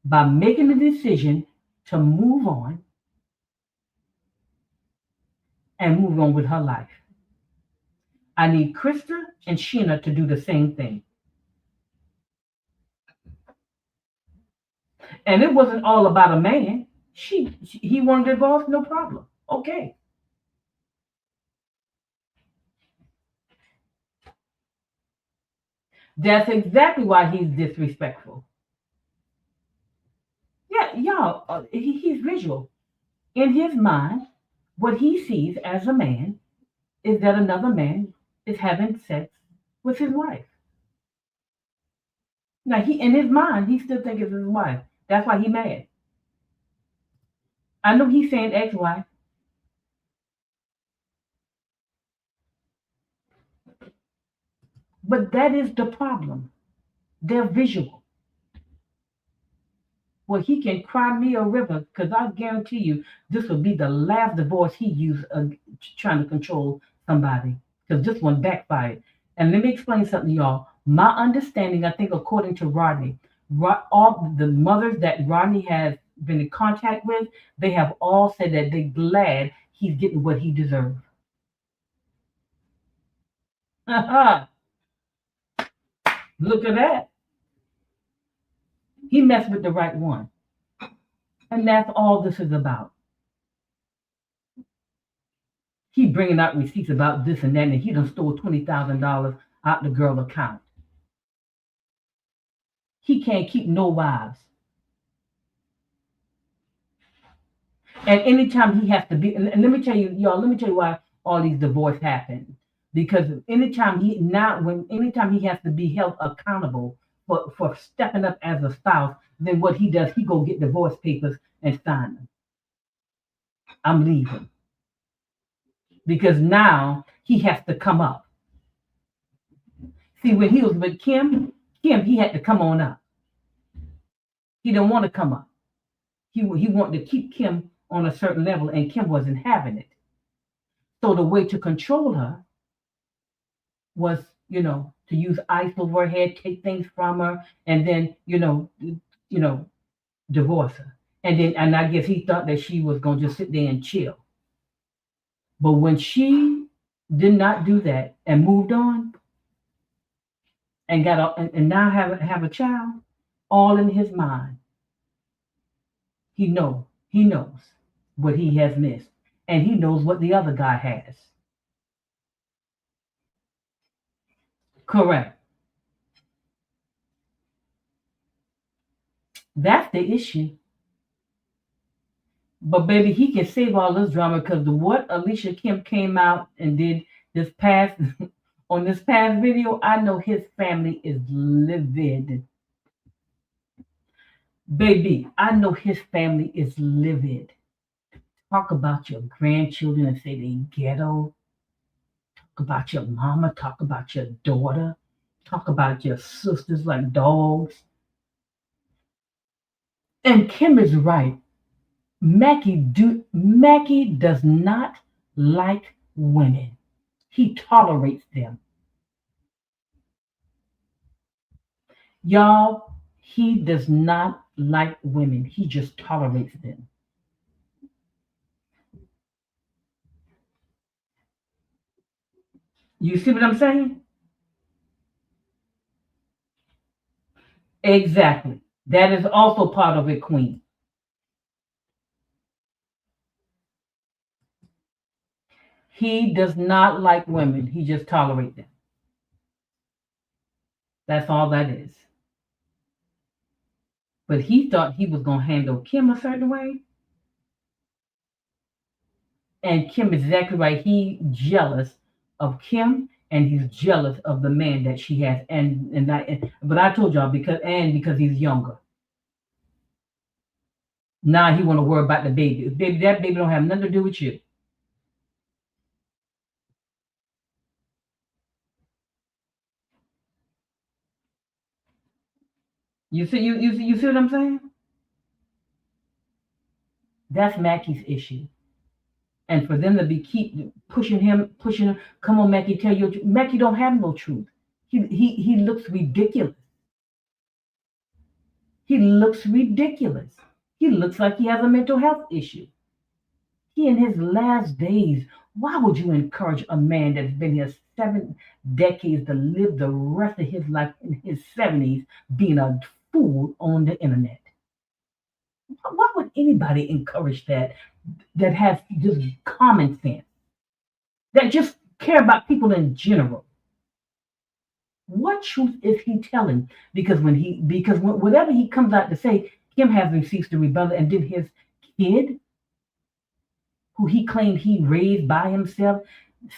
by making the decision to move on and move on with her life. I need Krista and Sheena to do the same thing. And it wasn't all about a man. He wanted divorce, no problem. Okay. That's exactly why he's disrespectful. Yeah, y'all, he's visual. In his mind, what he sees as a man is that another man is having sex with his wife. Now, in his mind, he still thinks it's his wife. That's why he's mad. I know he's saying ex-wife, but that is the problem. They're visual. Well, he can cry me a river because I guarantee you this will be the last divorce he used trying to control somebody because this one backfired. And let me explain something to y'all. My understanding, I think, according to Rodney, all the mothers that Rodney has been in contact with, they have all said that they're glad he's getting what he deserves. Look at that. He messed with the right one. And that's all this is about. He bringing out receipts about this and that, and he done stole $20,000 out the girl account. He can't keep no wives. And anytime he has to be, and let me tell you, y'all, let me tell you why all these divorces happen. Because anytime he has to be held accountable for stepping up as a spouse, then what he does, he go get divorce papers and sign them. I'm leaving. Because now he has to come up. See, when he was with Kim, he had to come on up. He didn't want to come up. He wanted to keep Kim on a certain level, and Kim wasn't having it. So the way to control her was, to use ice over her head, take things from her, and then, divorce her. And I guess he thought that she was going to just sit there and chill. But when she did not do that and moved on and and now have a child, all in his mind, he knows what he has missed, and he knows what the other guy has. Correct. That's the issue. But baby, he can save all this drama because what Alicia Kim came out and did this past on this past video, I know his family is livid. Baby, I know his family is livid. Talk about your grandchildren and say they ghetto. Talk about your mama. Talk about your daughter. Talk about your sisters like dogs. And Kim is right. Mackie does not like women. He tolerates them. Y'all, he does not like women. He just tolerates them. You see what I'm saying? Exactly. That is also part of it, Queen. He does not like women. He just tolerates them. That's all that is. But he thought he was going to handle Kim a certain way. And Kim is exactly right. He's jealous of Kim and he's jealous of the man that she has. But I told y'all because he's younger. Now he want to worry about the baby. Baby, that baby don't have nothing to do with you. You see what I'm saying? That's Mackie's issue. And for them to be keep pushing him, come on, Mackie, tell your truth. Mackie don't have no truth. He looks ridiculous. He looks ridiculous. He looks like he has a mental health issue. He in his last days. Why would you encourage a man that's been here 7 decades to live the rest of his life in his 70s being a fool on the internet? Why would anybody encourage that that has just common sense, that just care about people in general? What truth is he telling? Because whatever he comes out to say, Kim has received the rebel, and then his kid, who he claimed he raised by himself,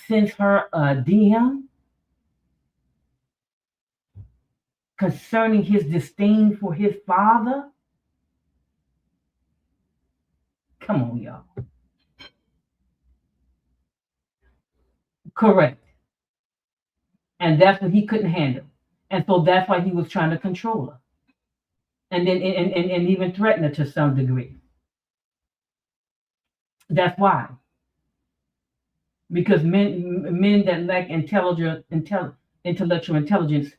sends her a DM concerning his disdain for his father. Come on, y'all. Correct. And that's what he couldn't handle. And so that's why he was trying to control her. And then and even threaten her to some degree. That's why. Because men that lack intellectual intelligence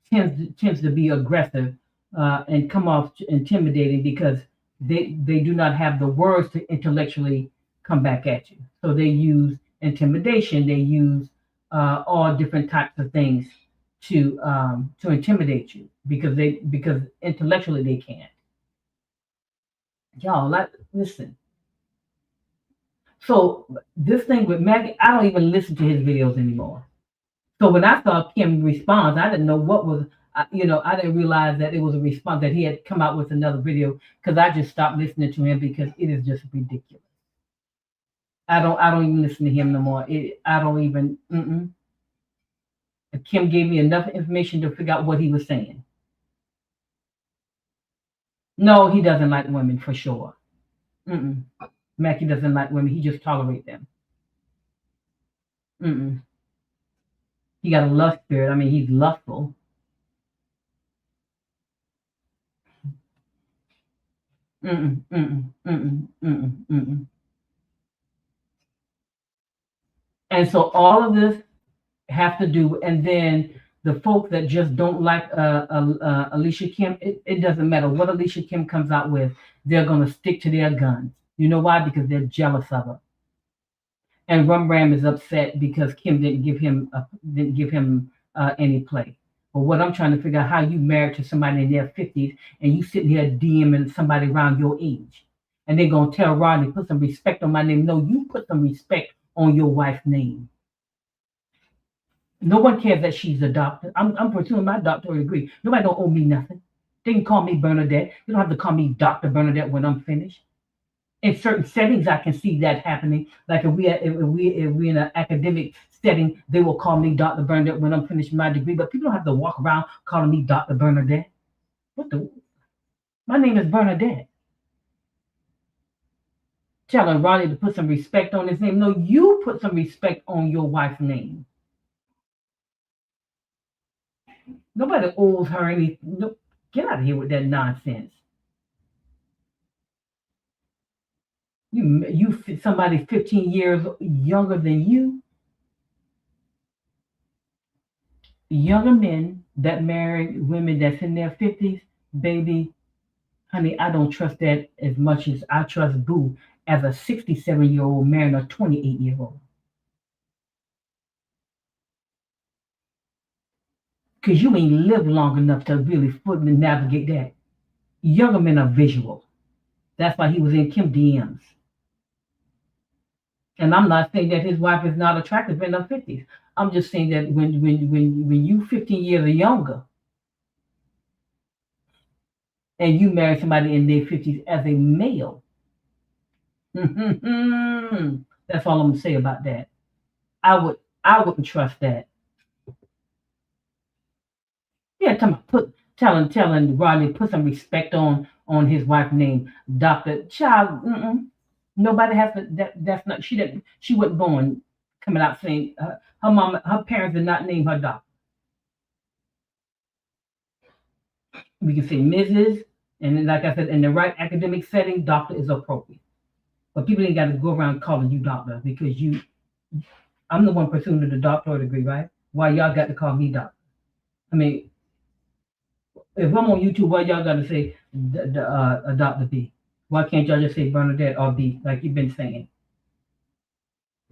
tends to be aggressive and come off intimidating because they do not have the words to intellectually come back at you. So they use intimidation. They use all different types of things to intimidate you because intellectually they can't. Y'all, listen. So this thing with Maggie, I don't even listen to his videos anymore. So when I saw Kim response, I didn't know what was, I didn't realize that it was a response that he had come out with another video because I just stopped listening to him because it is just ridiculous. I don't even listen to him no more. I don't even. Kim gave me enough information to figure out what he was saying. No, he doesn't like women for sure. Mackie doesn't like women. He just tolerates them. He got a lust spirit. I mean, he's lustful. Mm-mm, mm-mm, mm-mm, mm-mm, mm-mm. And so all of this have to do, and then the folks that just don't like Alicia Kim, it doesn't matter what Alicia Kim comes out with, they're going to stick to their guns. You know why? Because they're jealous of her. And Rum Ram is upset because Kim didn't give him any play. But what I'm trying to figure out, how you married to somebody in their 50s and you sitting here DMing somebody around your age, and they're gonna tell Rodney, put some respect on my name. No, you put some respect on your wife's name. No one cares that she's a doctor. I'm pursuing my doctoral degree. Nobody don't owe me nothing. They can call me Bernadette. You don't have to call me Dr. Bernadette when I'm finished. In certain settings, I can see that happening. Like if we in an academic setting, they will call me Dr. Bernadette when I'm finished my degree. But people don't have to walk around calling me Dr. Bernadette. What the? My name is Bernadette. Telling Ronnie to put some respect on his name. No, you put some respect on your wife's name. Nobody owes her any. No, get out of here with that nonsense. You somebody 15 years younger than you. Younger men that marry women that's in their 50s, baby, honey, I don't trust that as much as I trust Boo as a 67-year-old marrying a 28-year-old. Because you ain't lived long enough to really fully navigate that. Younger men are visual. That's why he was in Kim DMs. And I'm not saying that his wife is not attractive in her 50s. I'm just saying that when you 15 years or younger and you marry somebody in their 50s as a male, that's all I'm gonna say about that. I wouldn't trust that. Yeah, telling Rodney put some respect on his wife's name, Doctor Child. Nobody has to. That's not. She wasn't born coming out saying her mom. Her parents did not name her doctor. We can say Mrs. And then, like I said, in the right academic setting, doctor is appropriate. But people ain't got to go around calling you doctor because I'm the one pursuing the doctorate degree, right? Why y'all got to call me doctor? I mean, if I'm on YouTube, why y'all got to say a Dr. B? Why can't y'all just say Bernadette or B, like you've been saying?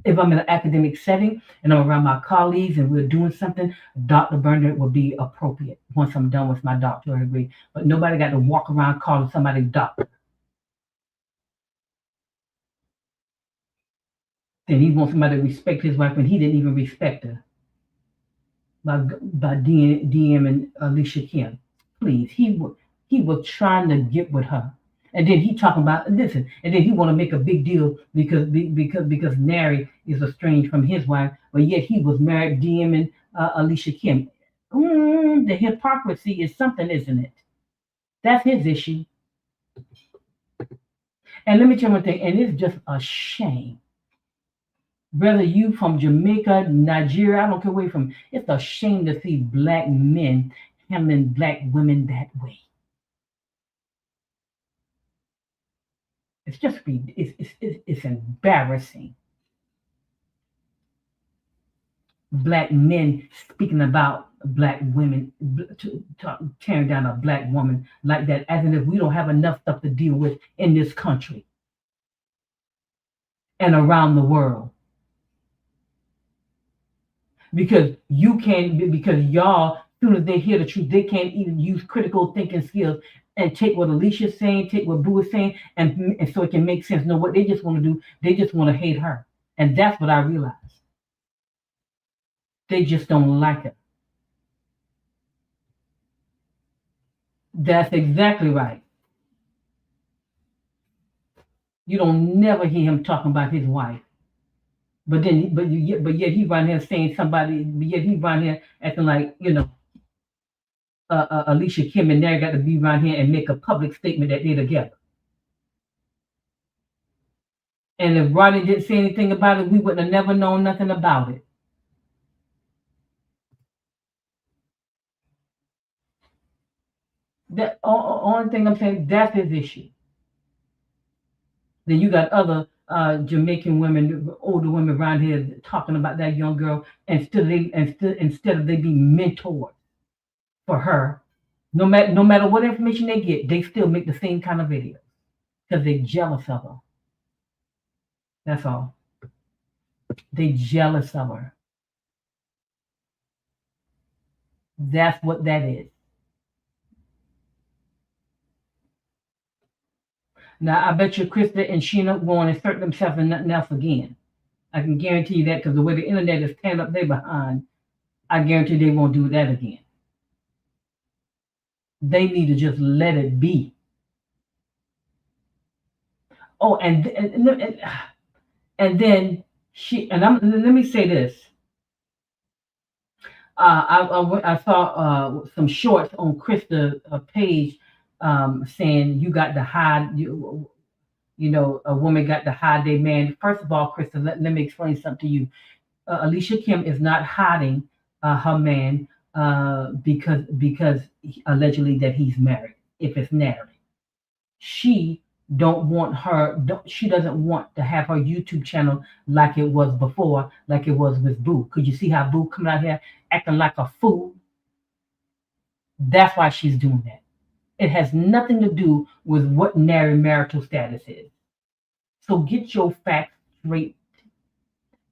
If I'm in an academic setting and I'm around my colleagues and we're doing something, Dr. Bernadette will be appropriate once I'm done with my doctorate degree. But nobody got to walk around calling somebody doctor. And he wants somebody to respect his wife when he didn't even respect her by DMing Alicia Kim. Please, he was trying to get with her, and then he talking about listen, and then he want to make a big deal because Nary is estranged from his wife, but yet he was married DMing Alicia Kim. The hypocrisy is something, isn't it? That's his issue. And let me tell you one thing, and it's just a shame. Whether you from Jamaica, Nigeria, I don't care where you're from, it's a shame to see black men handling black women that way. It's just it's embarrassing. Black men speaking about black women, tearing down a black woman like that, as if we don't have enough stuff to deal with in this country and around the world. Because because y'all, as soon as they hear the truth, they can't even use critical thinking skills and take what Alicia's saying, take what Boo is saying, and so it can make sense. No, what they just want to do, they just want to hate her. And that's what I realized. They just don't like her. That's exactly right. You don't never hear him talking about his wife. But yet he run here saying somebody, but yet he run here acting like, Alicia Kim and Nary got to be around here and make a public statement that they're together. And if Rodney didn't say anything about it, we would have never known nothing about it. The only thing I'm saying, that's his issue. Then you got other Jamaican women, older women around here talking about that young girl, instead of they be mentored for her. No matter what information they get, they still make the same kind of video because they're jealous of her. That's all. They jealous of her. That's what that is. Now I bet you Krista and Sheena won't insert themselves in nothing else again. I can guarantee you that because the way the internet is tearing up their behind, I guarantee they won't do that again. They need to just let it be. Oh, and then let me say this. I saw some shorts on Krista page saying you got to hide a woman got to hide their man. First of all, Krista, let me explain something to you. Alicia Kim is not hiding her man because allegedly that he's married. If it's married, she doesn't want to have her YouTube channel like it was before, like it was with Boo. Could you see how Boo coming out here acting like a fool? That's why she's doing that. It has nothing to do with what Nary marital status is. So get your facts straight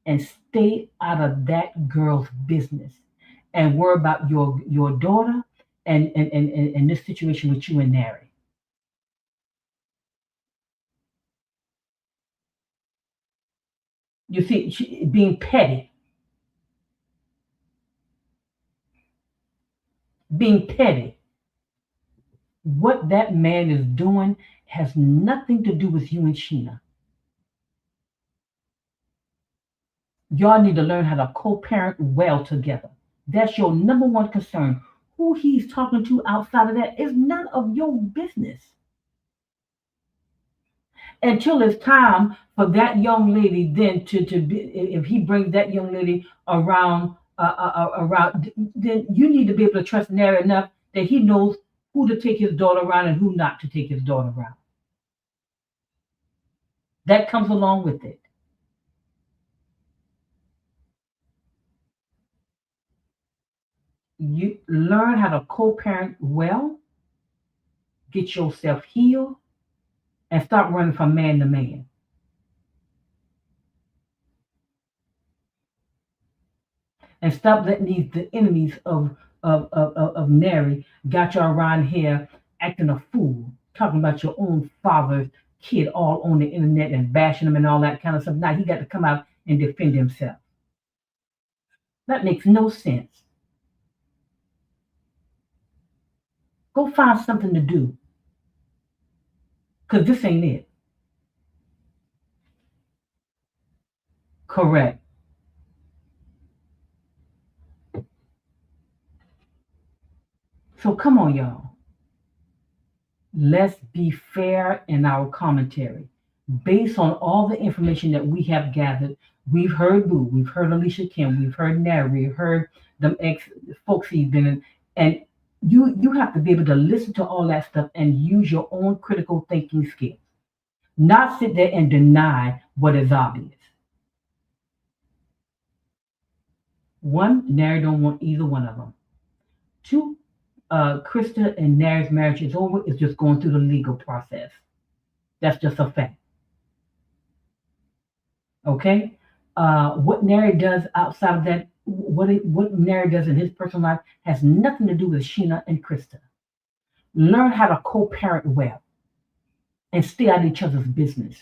and stay out of that girl's business and worry about your daughter and this situation with you and Nary. You see, being petty. Being petty. What that man is doing has nothing to do with you and Sheena. Y'all need to learn how to co-parent well together. That's your number one concern. Who he's talking to outside of that is none of your business. Until it's time for that young lady then to be, if he brings that young lady around, then you need to be able to trust Nary enough that he knows who to take his daughter around and who not to take his daughter around. That comes along with it. You learn how to co-parent well, get yourself healed, and stop running from man to man. And stop letting the enemies of Mary got you around here acting a fool, talking about your own father's kid all on the internet and bashing him and all that kind of stuff. Now he got to come out and defend himself. That makes no sense. Go find something to do, because this ain't it. Correct. So come on, y'all. Let's be fair in our commentary. Based on all the information that we have gathered, we've heard Boo, we've heard Alicia Kim, we've heard Nary, we've heard them ex folks he's been in, and you have to be able to listen to all that stuff and use your own critical thinking skills. Not sit there and deny what is obvious. One, Nary don't want either one of them. Two, Krista and Nary's marriage is over. It's just going through the legal process. That's just a fact. Okay? What Nary does outside of that, what Nary does in his personal life has nothing to do with Sheena and Krista. Learn how to co-parent well and stay out of each other's business.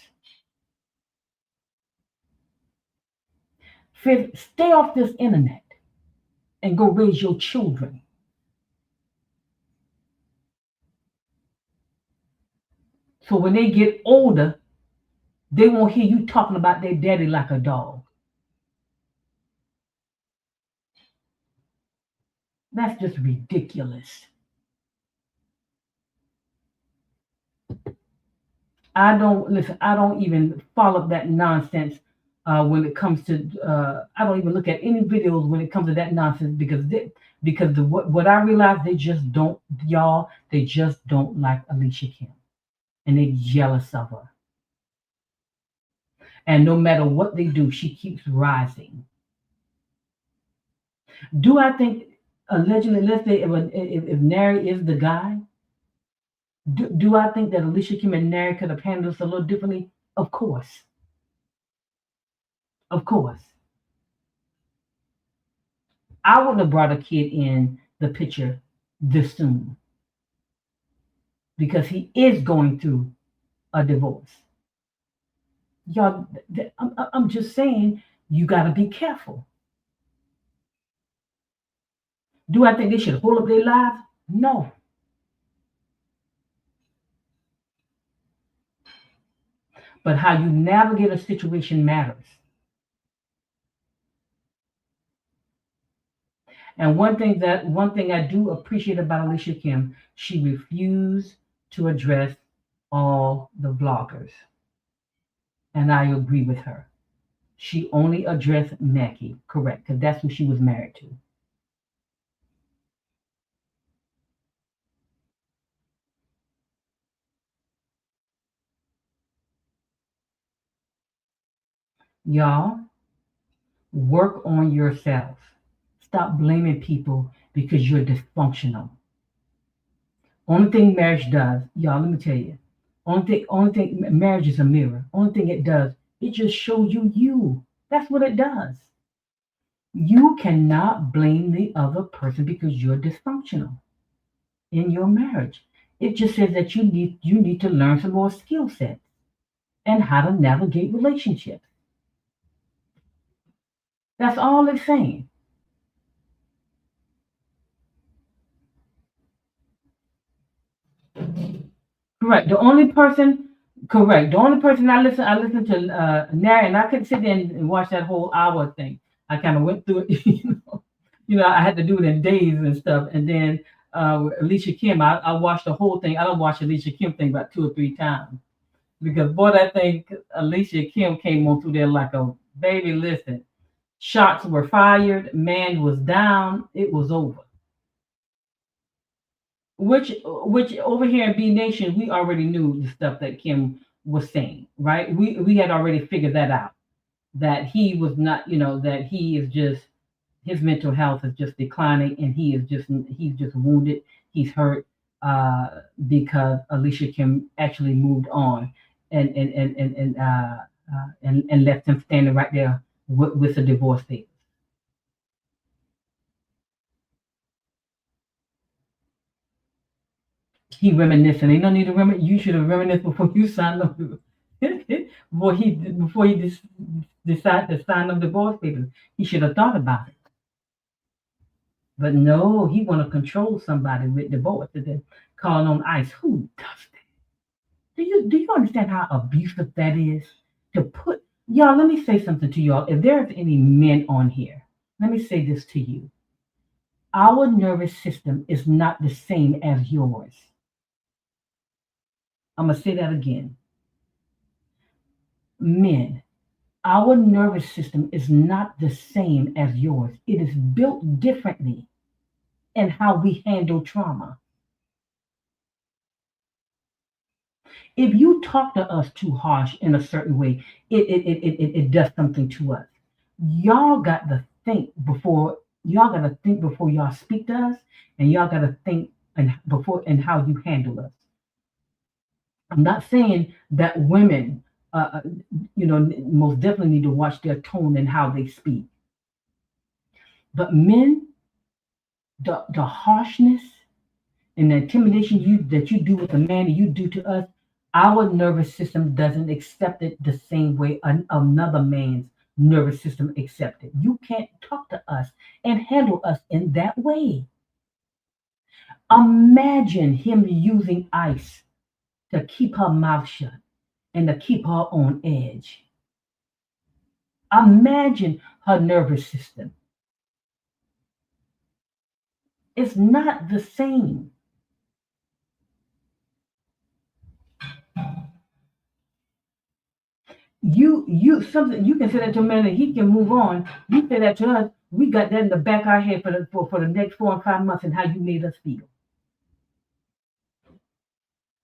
Fifth, stay off this internet and go raise your children. So when they get older, they won't hear you talking about their daddy like a dog. That's just ridiculous. I don't even follow that nonsense when it comes to. I don't even look at any videos when it comes to that nonsense because what I realize they just don't, y'all. They just don't like Alicia Kim, and they're jealous of her. And no matter what they do, she keeps rising. Do I think allegedly, let's say if Nary is the guy, do I think that Alicia Kim and Nary could have handled this a little differently? Of course. Of course. I wouldn't have brought a kid in the picture this soon because he is going through a divorce. Y'all, I'm just saying, you got to be careful. Do I think they should hold up their lives? No. But how you navigate a situation matters. And one thing I do appreciate about Alicia Kim, she refused to address all the vloggers. And I agree with her. She only addressed Mackie, correct, because that's who she was married to. Y'all, work on yourself. Stop blaming people because you're dysfunctional. Only thing marriage does, y'all, let me tell you, only thing, marriage is a mirror. Only thing it does, it just shows you. That's what it does. You cannot blame the other person because you're dysfunctional in your marriage. It just says that you need to learn some more skill sets and how to navigate relationships. That's all it's saying. Correct. The only person I listened to Nary, and I couldn't sit there and watch that whole hour thing. I kind of went through it, I had to do it in days and stuff. And then Alicia Kim, I watched the whole thing. I don't watch Alicia Kim thing about 2 or 3 times because boy, that thing Alicia Kim came on through there like a baby. Listen, shots were fired, man was down, it was over. which over here in B Nation, we already knew the stuff that Kim was saying, right? We had already figured that out. That he was not, that he is just his mental health is just declining, and he's just wounded, he's hurt, because Alicia Kim actually moved on, and left him standing right there with the divorce papers. He reminiscing. Ain't no need to reminisce. You should have reminisced before you signed up. Before he decided to sign them divorce papers. He should have thought about it. But no, he want to control somebody with divorce and then calling on ICE. Who does that? Do you understand how abusive that is? To put y'all, let me say something to y'all. If there's any men on here, let me say this to you. Our nervous system is not the same as yours. I'm gonna say that again. Men, our nervous system is not the same as yours. It is built differently in how we handle trauma. If you talk to us too harsh in a certain way, it does something to us. Y'all got to think before y'all speak to us, and y'all got to think and how you handle us. I'm not saying that women, most definitely need to watch their tone and how they speak, but men, the harshness and the intimidation that you do with a man and you do to us, our nervous system doesn't accept it the same way another man's nervous system accepts it. You can't talk to us and handle us in that way. Imagine him using ice to keep her mouth shut and to keep her on edge. Imagine her nervous system. It's not the same. You can say that to a man and he can move on. You say that to us, we got that in the back of our head for the next 4 or 5 months, and how you made us feel.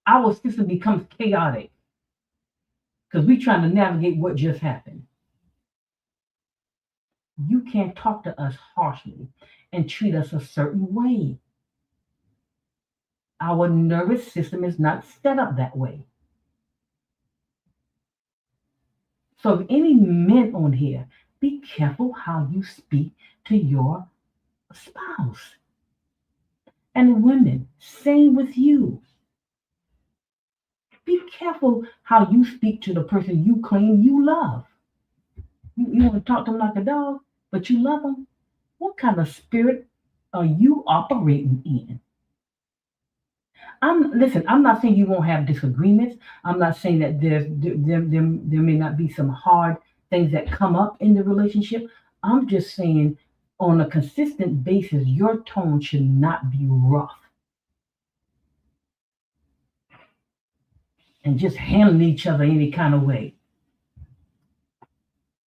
Our system becomes chaotic because we're trying to navigate what just happened. You can't talk to us harshly and treat us a certain way. Our nervous system is not set up that way. So if any men on here, be careful how you speak to your spouse. And women, same with you. Be careful how you speak to the person you claim you love. You want to talk to them like a dog, but you love them? What kind of spirit are you operating in? I'm not saying you won't have disagreements. I'm not saying that there may not be some hard things that come up in the relationship. I'm just saying on a consistent basis, your tone should not be rough and just handling each other any kind of way.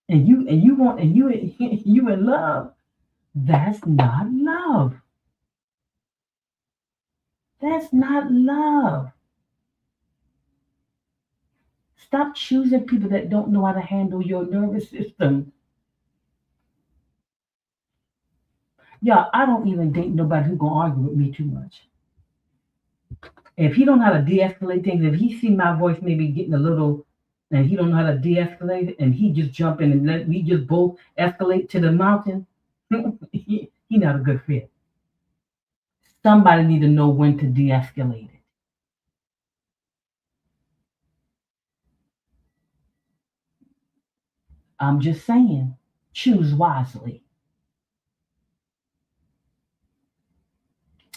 And you in love. That's not love. That's not love. Stop choosing people that don't know how to handle your nervous system. Yeah, I don't even date nobody who gonna argue with me too much. If he don't know how to de-escalate things, if he see my voice maybe getting a little, and he don't know how to de-escalate it, and he just jump in and let we just both escalate to the mountain, he not a good fit. Somebody need to know when to de-escalate it. I'm just saying, choose wisely.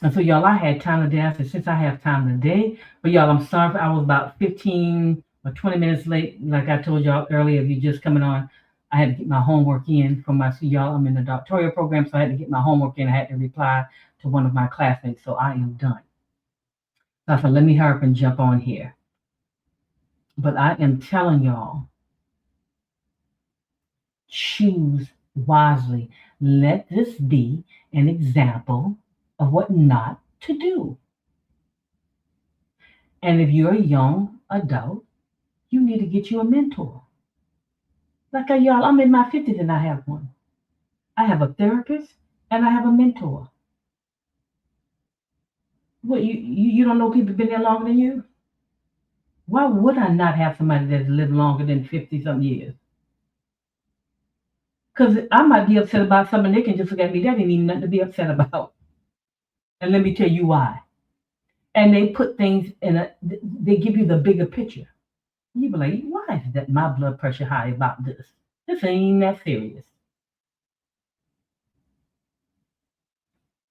And so, y'all, I had time today. I said, since I have time today, but y'all, I'm sorry I was about 15 or 20 minutes late. Like I told y'all earlier, if you're just coming on, I had to get my homework in for my, so y'all, I'm in the doctoral program, so I had to get my homework in. I had to reply to one of my classmates, so I am done. So I said, let me hurry up and jump on here. But I am telling y'all, choose wisely. Let this be an example of what not to do. And if you're a young adult, you need to get you a mentor. Like y'all, I'm in my 50s and I have one. I have a therapist and I have a mentor. What you don't know people been there longer than you? Why would I not have somebody that's lived longer than 50 some years? Because I might be upset about something, they can just look at me. That ain't even nothing to be upset about. And let me tell you why. And they put things they give you the bigger picture. You be like, why is that my blood pressure high about this? This ain't that serious.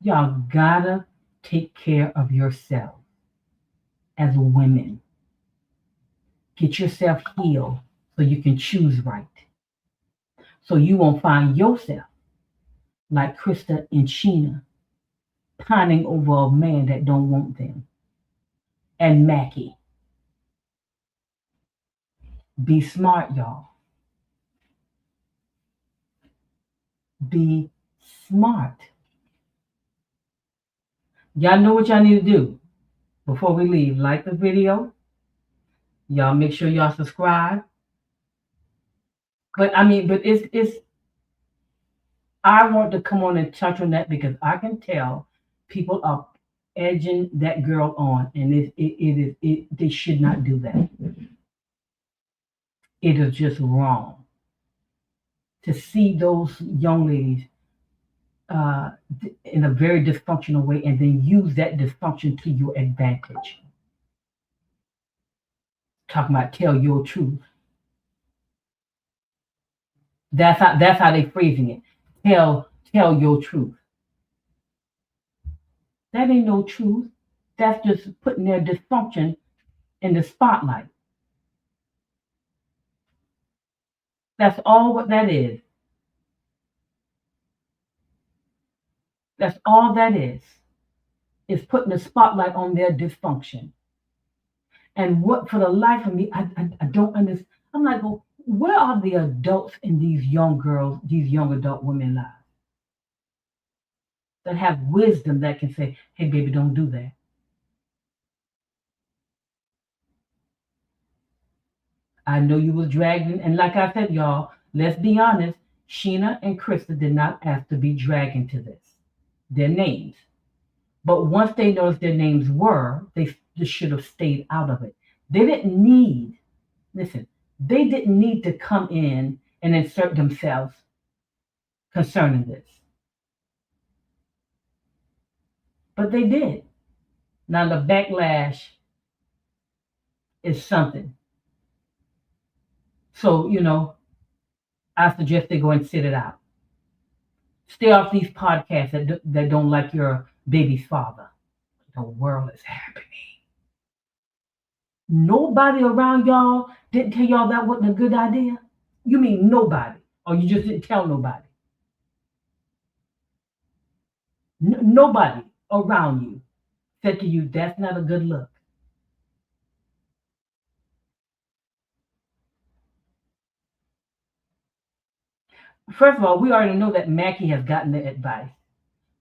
Y'all gotta take care of yourself as women. Get yourself healed so you can choose right. So you won't find yourself like Krista and Sheena pining over a man that don't want them. And Mackie, be smart, y'all. Be smart. Y'all know what y'all need to do before we leave. Like the video. Y'all make sure y'all subscribe. But it's I want to come on and touch on that because I can tell people are edging that girl on, and they should not do that. It is just wrong to see those young ladies in a very dysfunctional way and then use that dysfunction to your advantage. Talking about tell your truth. That's how they phrasing it. Tell your truth. That ain't no truth. That's just putting their dysfunction in the spotlight. That's all what that is. That's all that is putting the spotlight on their dysfunction. And what for the life of me, I don't understand. I'm like, well, where are the adults in these young girls, these young adult women lives that have wisdom that can say, hey, baby, don't do that. I know you was dragged, and like I said, y'all, let's be honest, Sheena and Krista did not ask to be dragged into this. Their names. But once they noticed their names were, they just should have stayed out of it. They didn't need, listen, they didn't need to come in and insert themselves concerning this. But they did. Now the backlash is something. So, I suggest they go and sit it out. Stay off these podcasts that don't like your baby's father. The world is happening. Nobody around y'all didn't tell y'all that wasn't a good idea? You mean nobody? Or you just didn't tell nobody? Nobody around you said to you, that's not a good look. First of all, we already know that Mackie has gotten the advice,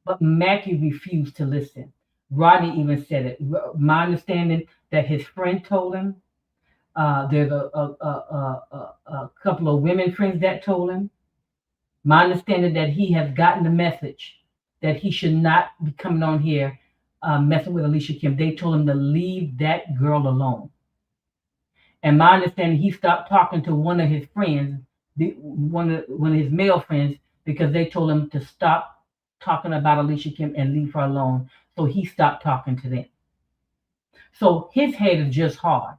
but Mackie refused to listen. Rodney even said it. My understanding that his friend told him. There's a couple of women friends that told him. My understanding that he has gotten the message that he should not be coming on here messing with Alicia Kim. They told him to leave that girl alone. And my understanding, he stopped talking to one of his friends, one of his male friends, because they told him to stop talking about Alicia Kim and leave her alone. So he stopped talking to them. So his head is just hard.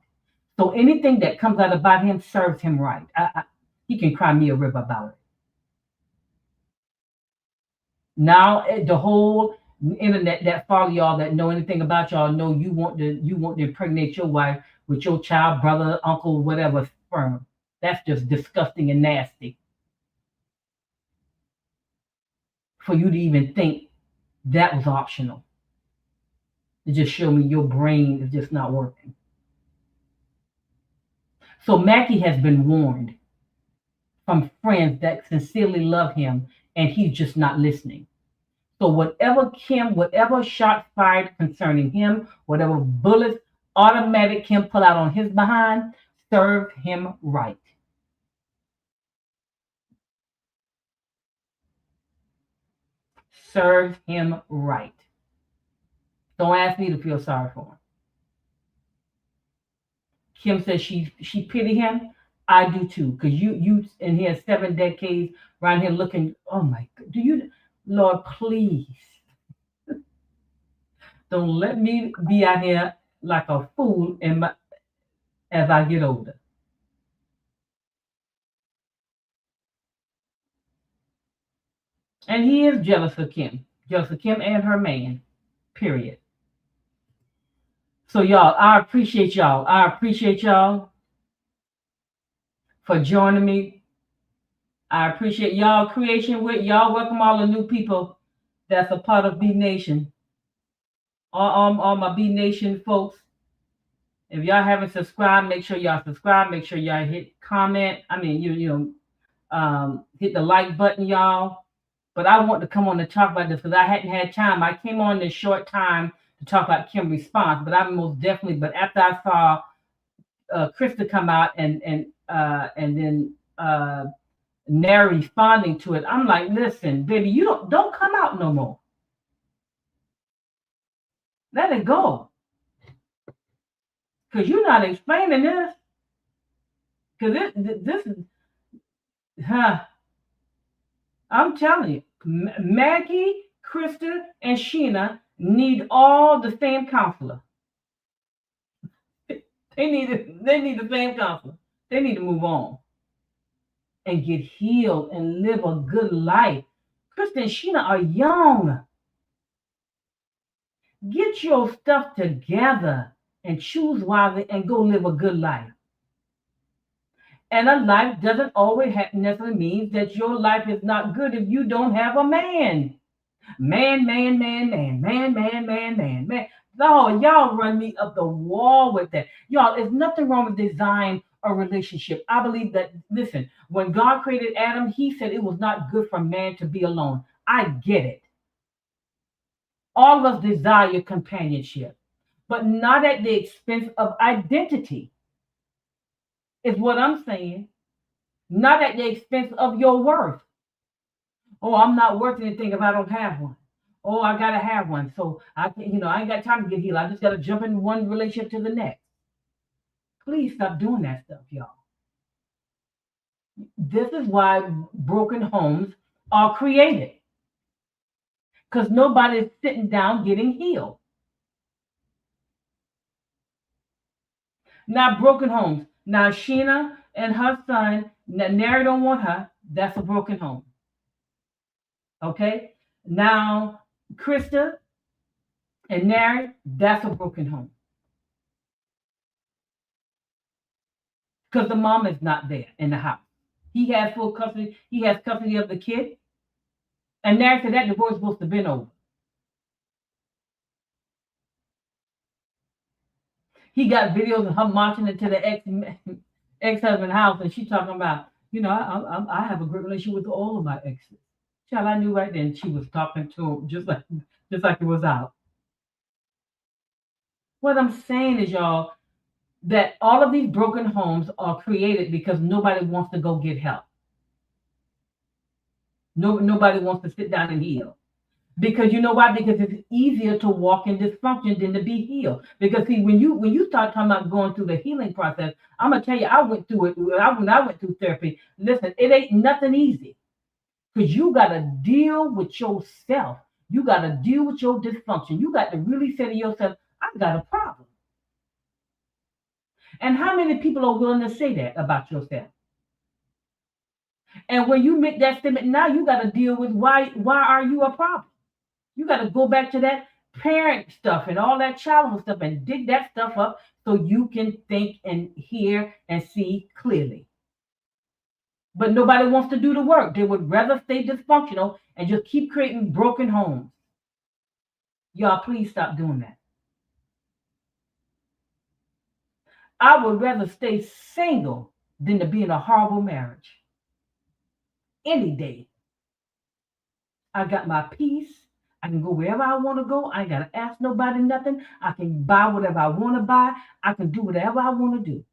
So anything that comes out about him serves him right. He can cry me a river about it. Now the whole internet that follow y'all that know anything about y'all know you want to impregnate your wife with your child, brother, uncle, whatever sperm. That's just disgusting and nasty. For you to even think that was optional. It just showed me your brain is just not working. So Mackie has been warned from friends that sincerely love him, and he's just not listening. So whatever shots fired concerning him, whatever bullets Automatic Kim pull out on his behind. Serve him right. Serve him right. Don't ask me to feel sorry for him. Kim says she pity him. I do too, because you in here 7 decades around here looking. Oh my God, do you, Lord, please don't let me be out here like a fool as I get older. And he is jealous of Kim and her man. Period. So y'all, I appreciate y'all. I appreciate y'all for joining me. I appreciate y'all creation with y'all. Welcome all the new people that's a part of B Nation. All my B Nation folks. If y'all haven't subscribed, make sure y'all subscribe. Make sure y'all hit comment. I mean, hit the like button, y'all. But I want to come on and talk about this because I hadn't had time. I came on this short time to talk about Kim's response, but I most definitely. But after I saw Krista come out and then Nary responding to it, I'm like, listen, baby, you don't come out no more. Let it go, because you're not explaining this. Because this is, huh? I'm telling you, Maggie, Krista, and Sheena need all the same counselor. They need the same counselor. They need to move on and get healed and live a good life. Krista and Sheena are young. Get your stuff together and choose wisely and go live a good life. And a life doesn't always necessarily mean that your life is not good if you don't have a man. Man, man, man, man, man, man, man, man, man. No, y'all run me up the wall with that. Y'all, there's nothing wrong with design a relationship. I believe that, listen, when God created Adam, he said it was not good for man to be alone. I get it. All of us desire companionship, but not at the expense of identity, is what I'm saying. Not at the expense of your worth. Oh, I'm not worth anything if I don't have one. Oh, I gotta have one. So I ain't got time to get healed. I just gotta jump in one relationship to the next. Please stop doing that stuff, y'all. This is why broken homes are created. Because nobody's sitting down getting healed. Now, broken homes. Now, Sheena and her son, Nary don't want her. That's a broken home. Okay? Now, Krista and Nary, that's a broken home. Because the mom is not there in the house. He has full custody. He has custody of the kid. And Nary said that divorce was supposed to have been over. He got videos of her marching into the ex-husband's house, and she talking about, I have a great relationship with all of my exes. Child, I knew right then she was talking to him just like it was out. What I'm saying is, y'all, that all of these broken homes are created because nobody wants to go get help. Nobody wants to sit down and heal. Because you know why? Because it's easier to walk in dysfunction than to be healed. Because see, when you start talking about going through the healing process, I'm gonna tell you, I went through it. When I went through therapy, listen, it ain't nothing easy. Because you gotta deal with yourself. You gotta deal with your dysfunction. You got to really say to yourself, I got a problem. And how many people are willing to say that about yourself? And when you make that statement, now you got to deal with why are you a problem? You got to go back to that parent stuff and all that childhood stuff and dig that stuff up so you can think and hear and see clearly. But nobody wants to do the work. They would rather stay dysfunctional and just keep creating broken homes. Y'all, please stop doing that. I would rather stay single than to be in a horrible marriage. Any day. I got my peace. I can go wherever I want to go. I ain't got to ask nobody nothing. I can buy whatever I want to buy. I can do whatever I want to do.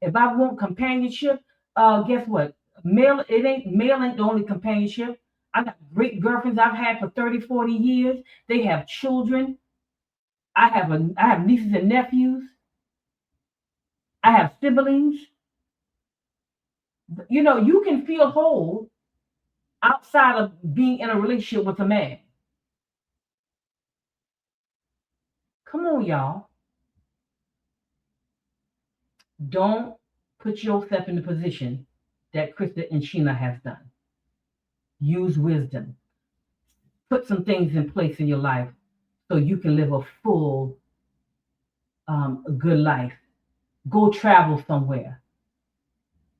If I want companionship, guess what? Male ain't the only companionship. I got great girlfriends I've had for 30, 40 years. They have children. I have nieces and nephews. I have siblings. You can feel whole outside of being in a relationship with a man. Come on, y'all. Don't put yourself in the position that Krista and Sheena has done. Use wisdom. Put some things in place in your life so you can live a full, good life. Go travel somewhere.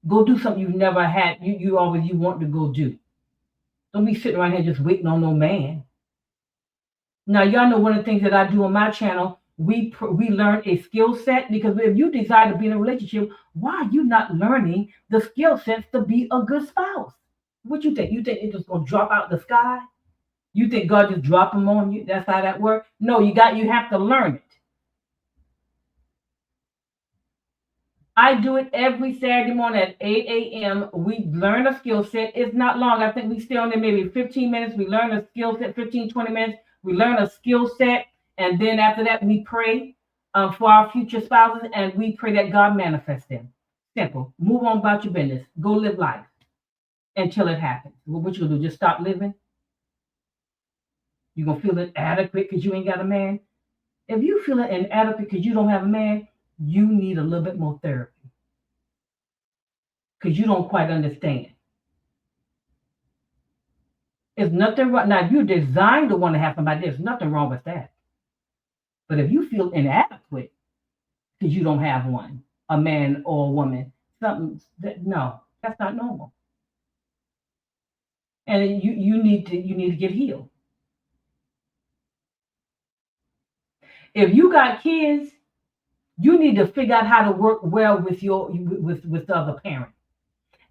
Go do something you've never had. You want to go do. Don't be sitting around here just waiting on no man. Now, y'all know one of the things that I do on my channel, we learn a skill set, because if you desire to be in a relationship, why are you not learning the skill sets to be a good spouse? What you think? You think it's just gonna drop out the sky? You think God just drop them on you? That's how that works? No, you have to learn it. I do it every Saturday morning at 8 a.m. We learn a skill set. It's not long. I think we stay on there maybe 15 minutes. We learn a skill set, 15, 20 minutes. We learn a skill set. And then after that, we pray for our future spouses, and we pray that God manifests them. Simple. Move on about your business. Go live life until it happens. What you gonna do? Just stop living? You gonna feel inadequate because you ain't got a man? If you feel inadequate because you don't have a man, you need a little bit more therapy, because you don't quite understand. There's nothing wrong. Now, if you're designed to want to have somebody, there's nothing wrong with that. But if you feel inadequate because you don't have one, a man or a woman, no, that's not normal. And you need to get healed. If you got kids, you need to figure out how to work well with the other parent,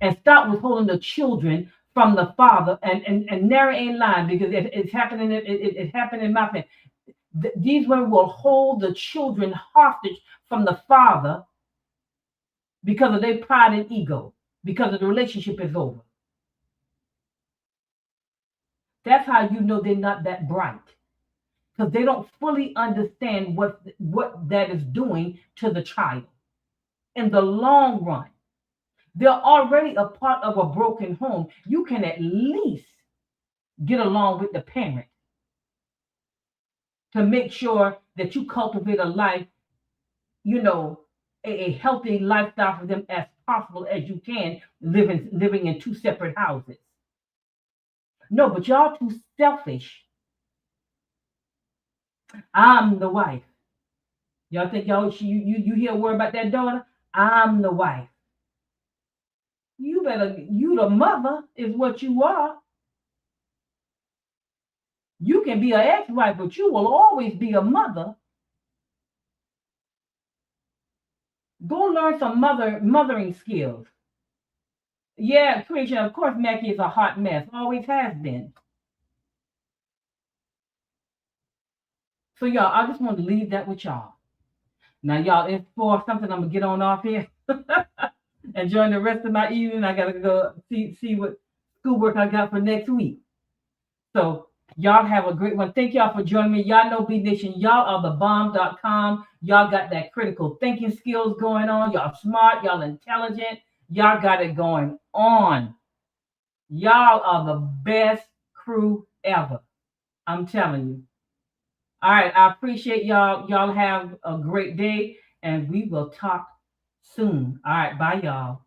and stop withholding the children from the father. And Nary ain't lying, because it's happening. It happened in my family. These women will hold the children hostage from the father because of their pride and ego, because of the relationship is over. That's how you know they're not that bright, because they don't fully understand what that is doing to the child in the long run. They're already a part of a broken home. You can at least get along with the parent to make sure that you cultivate a life, a healthy lifestyle for them as possible as you can, living in two separate houses. No, but y'all too selfish. I'm the wife. Y'all think you hear a word about that daughter? I'm the wife. You the mother is what you are. You can be an ex-wife, but you will always be a mother. Go learn some mothering skills. Yeah, creation. Of course, Mackie is a hot mess. Always has been. So y'all, I just want to leave that with y'all. Now, y'all, it's for something I'm gonna get on off here. And during the rest of my evening, I gotta go see what schoolwork I got for next week. So y'all have a great one. Thank y'all for joining me. Y'all know B Nation, y'all are the bomb.com. Y'all got that critical thinking skills going on. Y'all smart, y'all intelligent, y'all got it going on. Y'all are the best crew ever. I'm telling you. All right, I appreciate y'all. Y'all have a great day, and we will talk soon. All right, bye, y'all.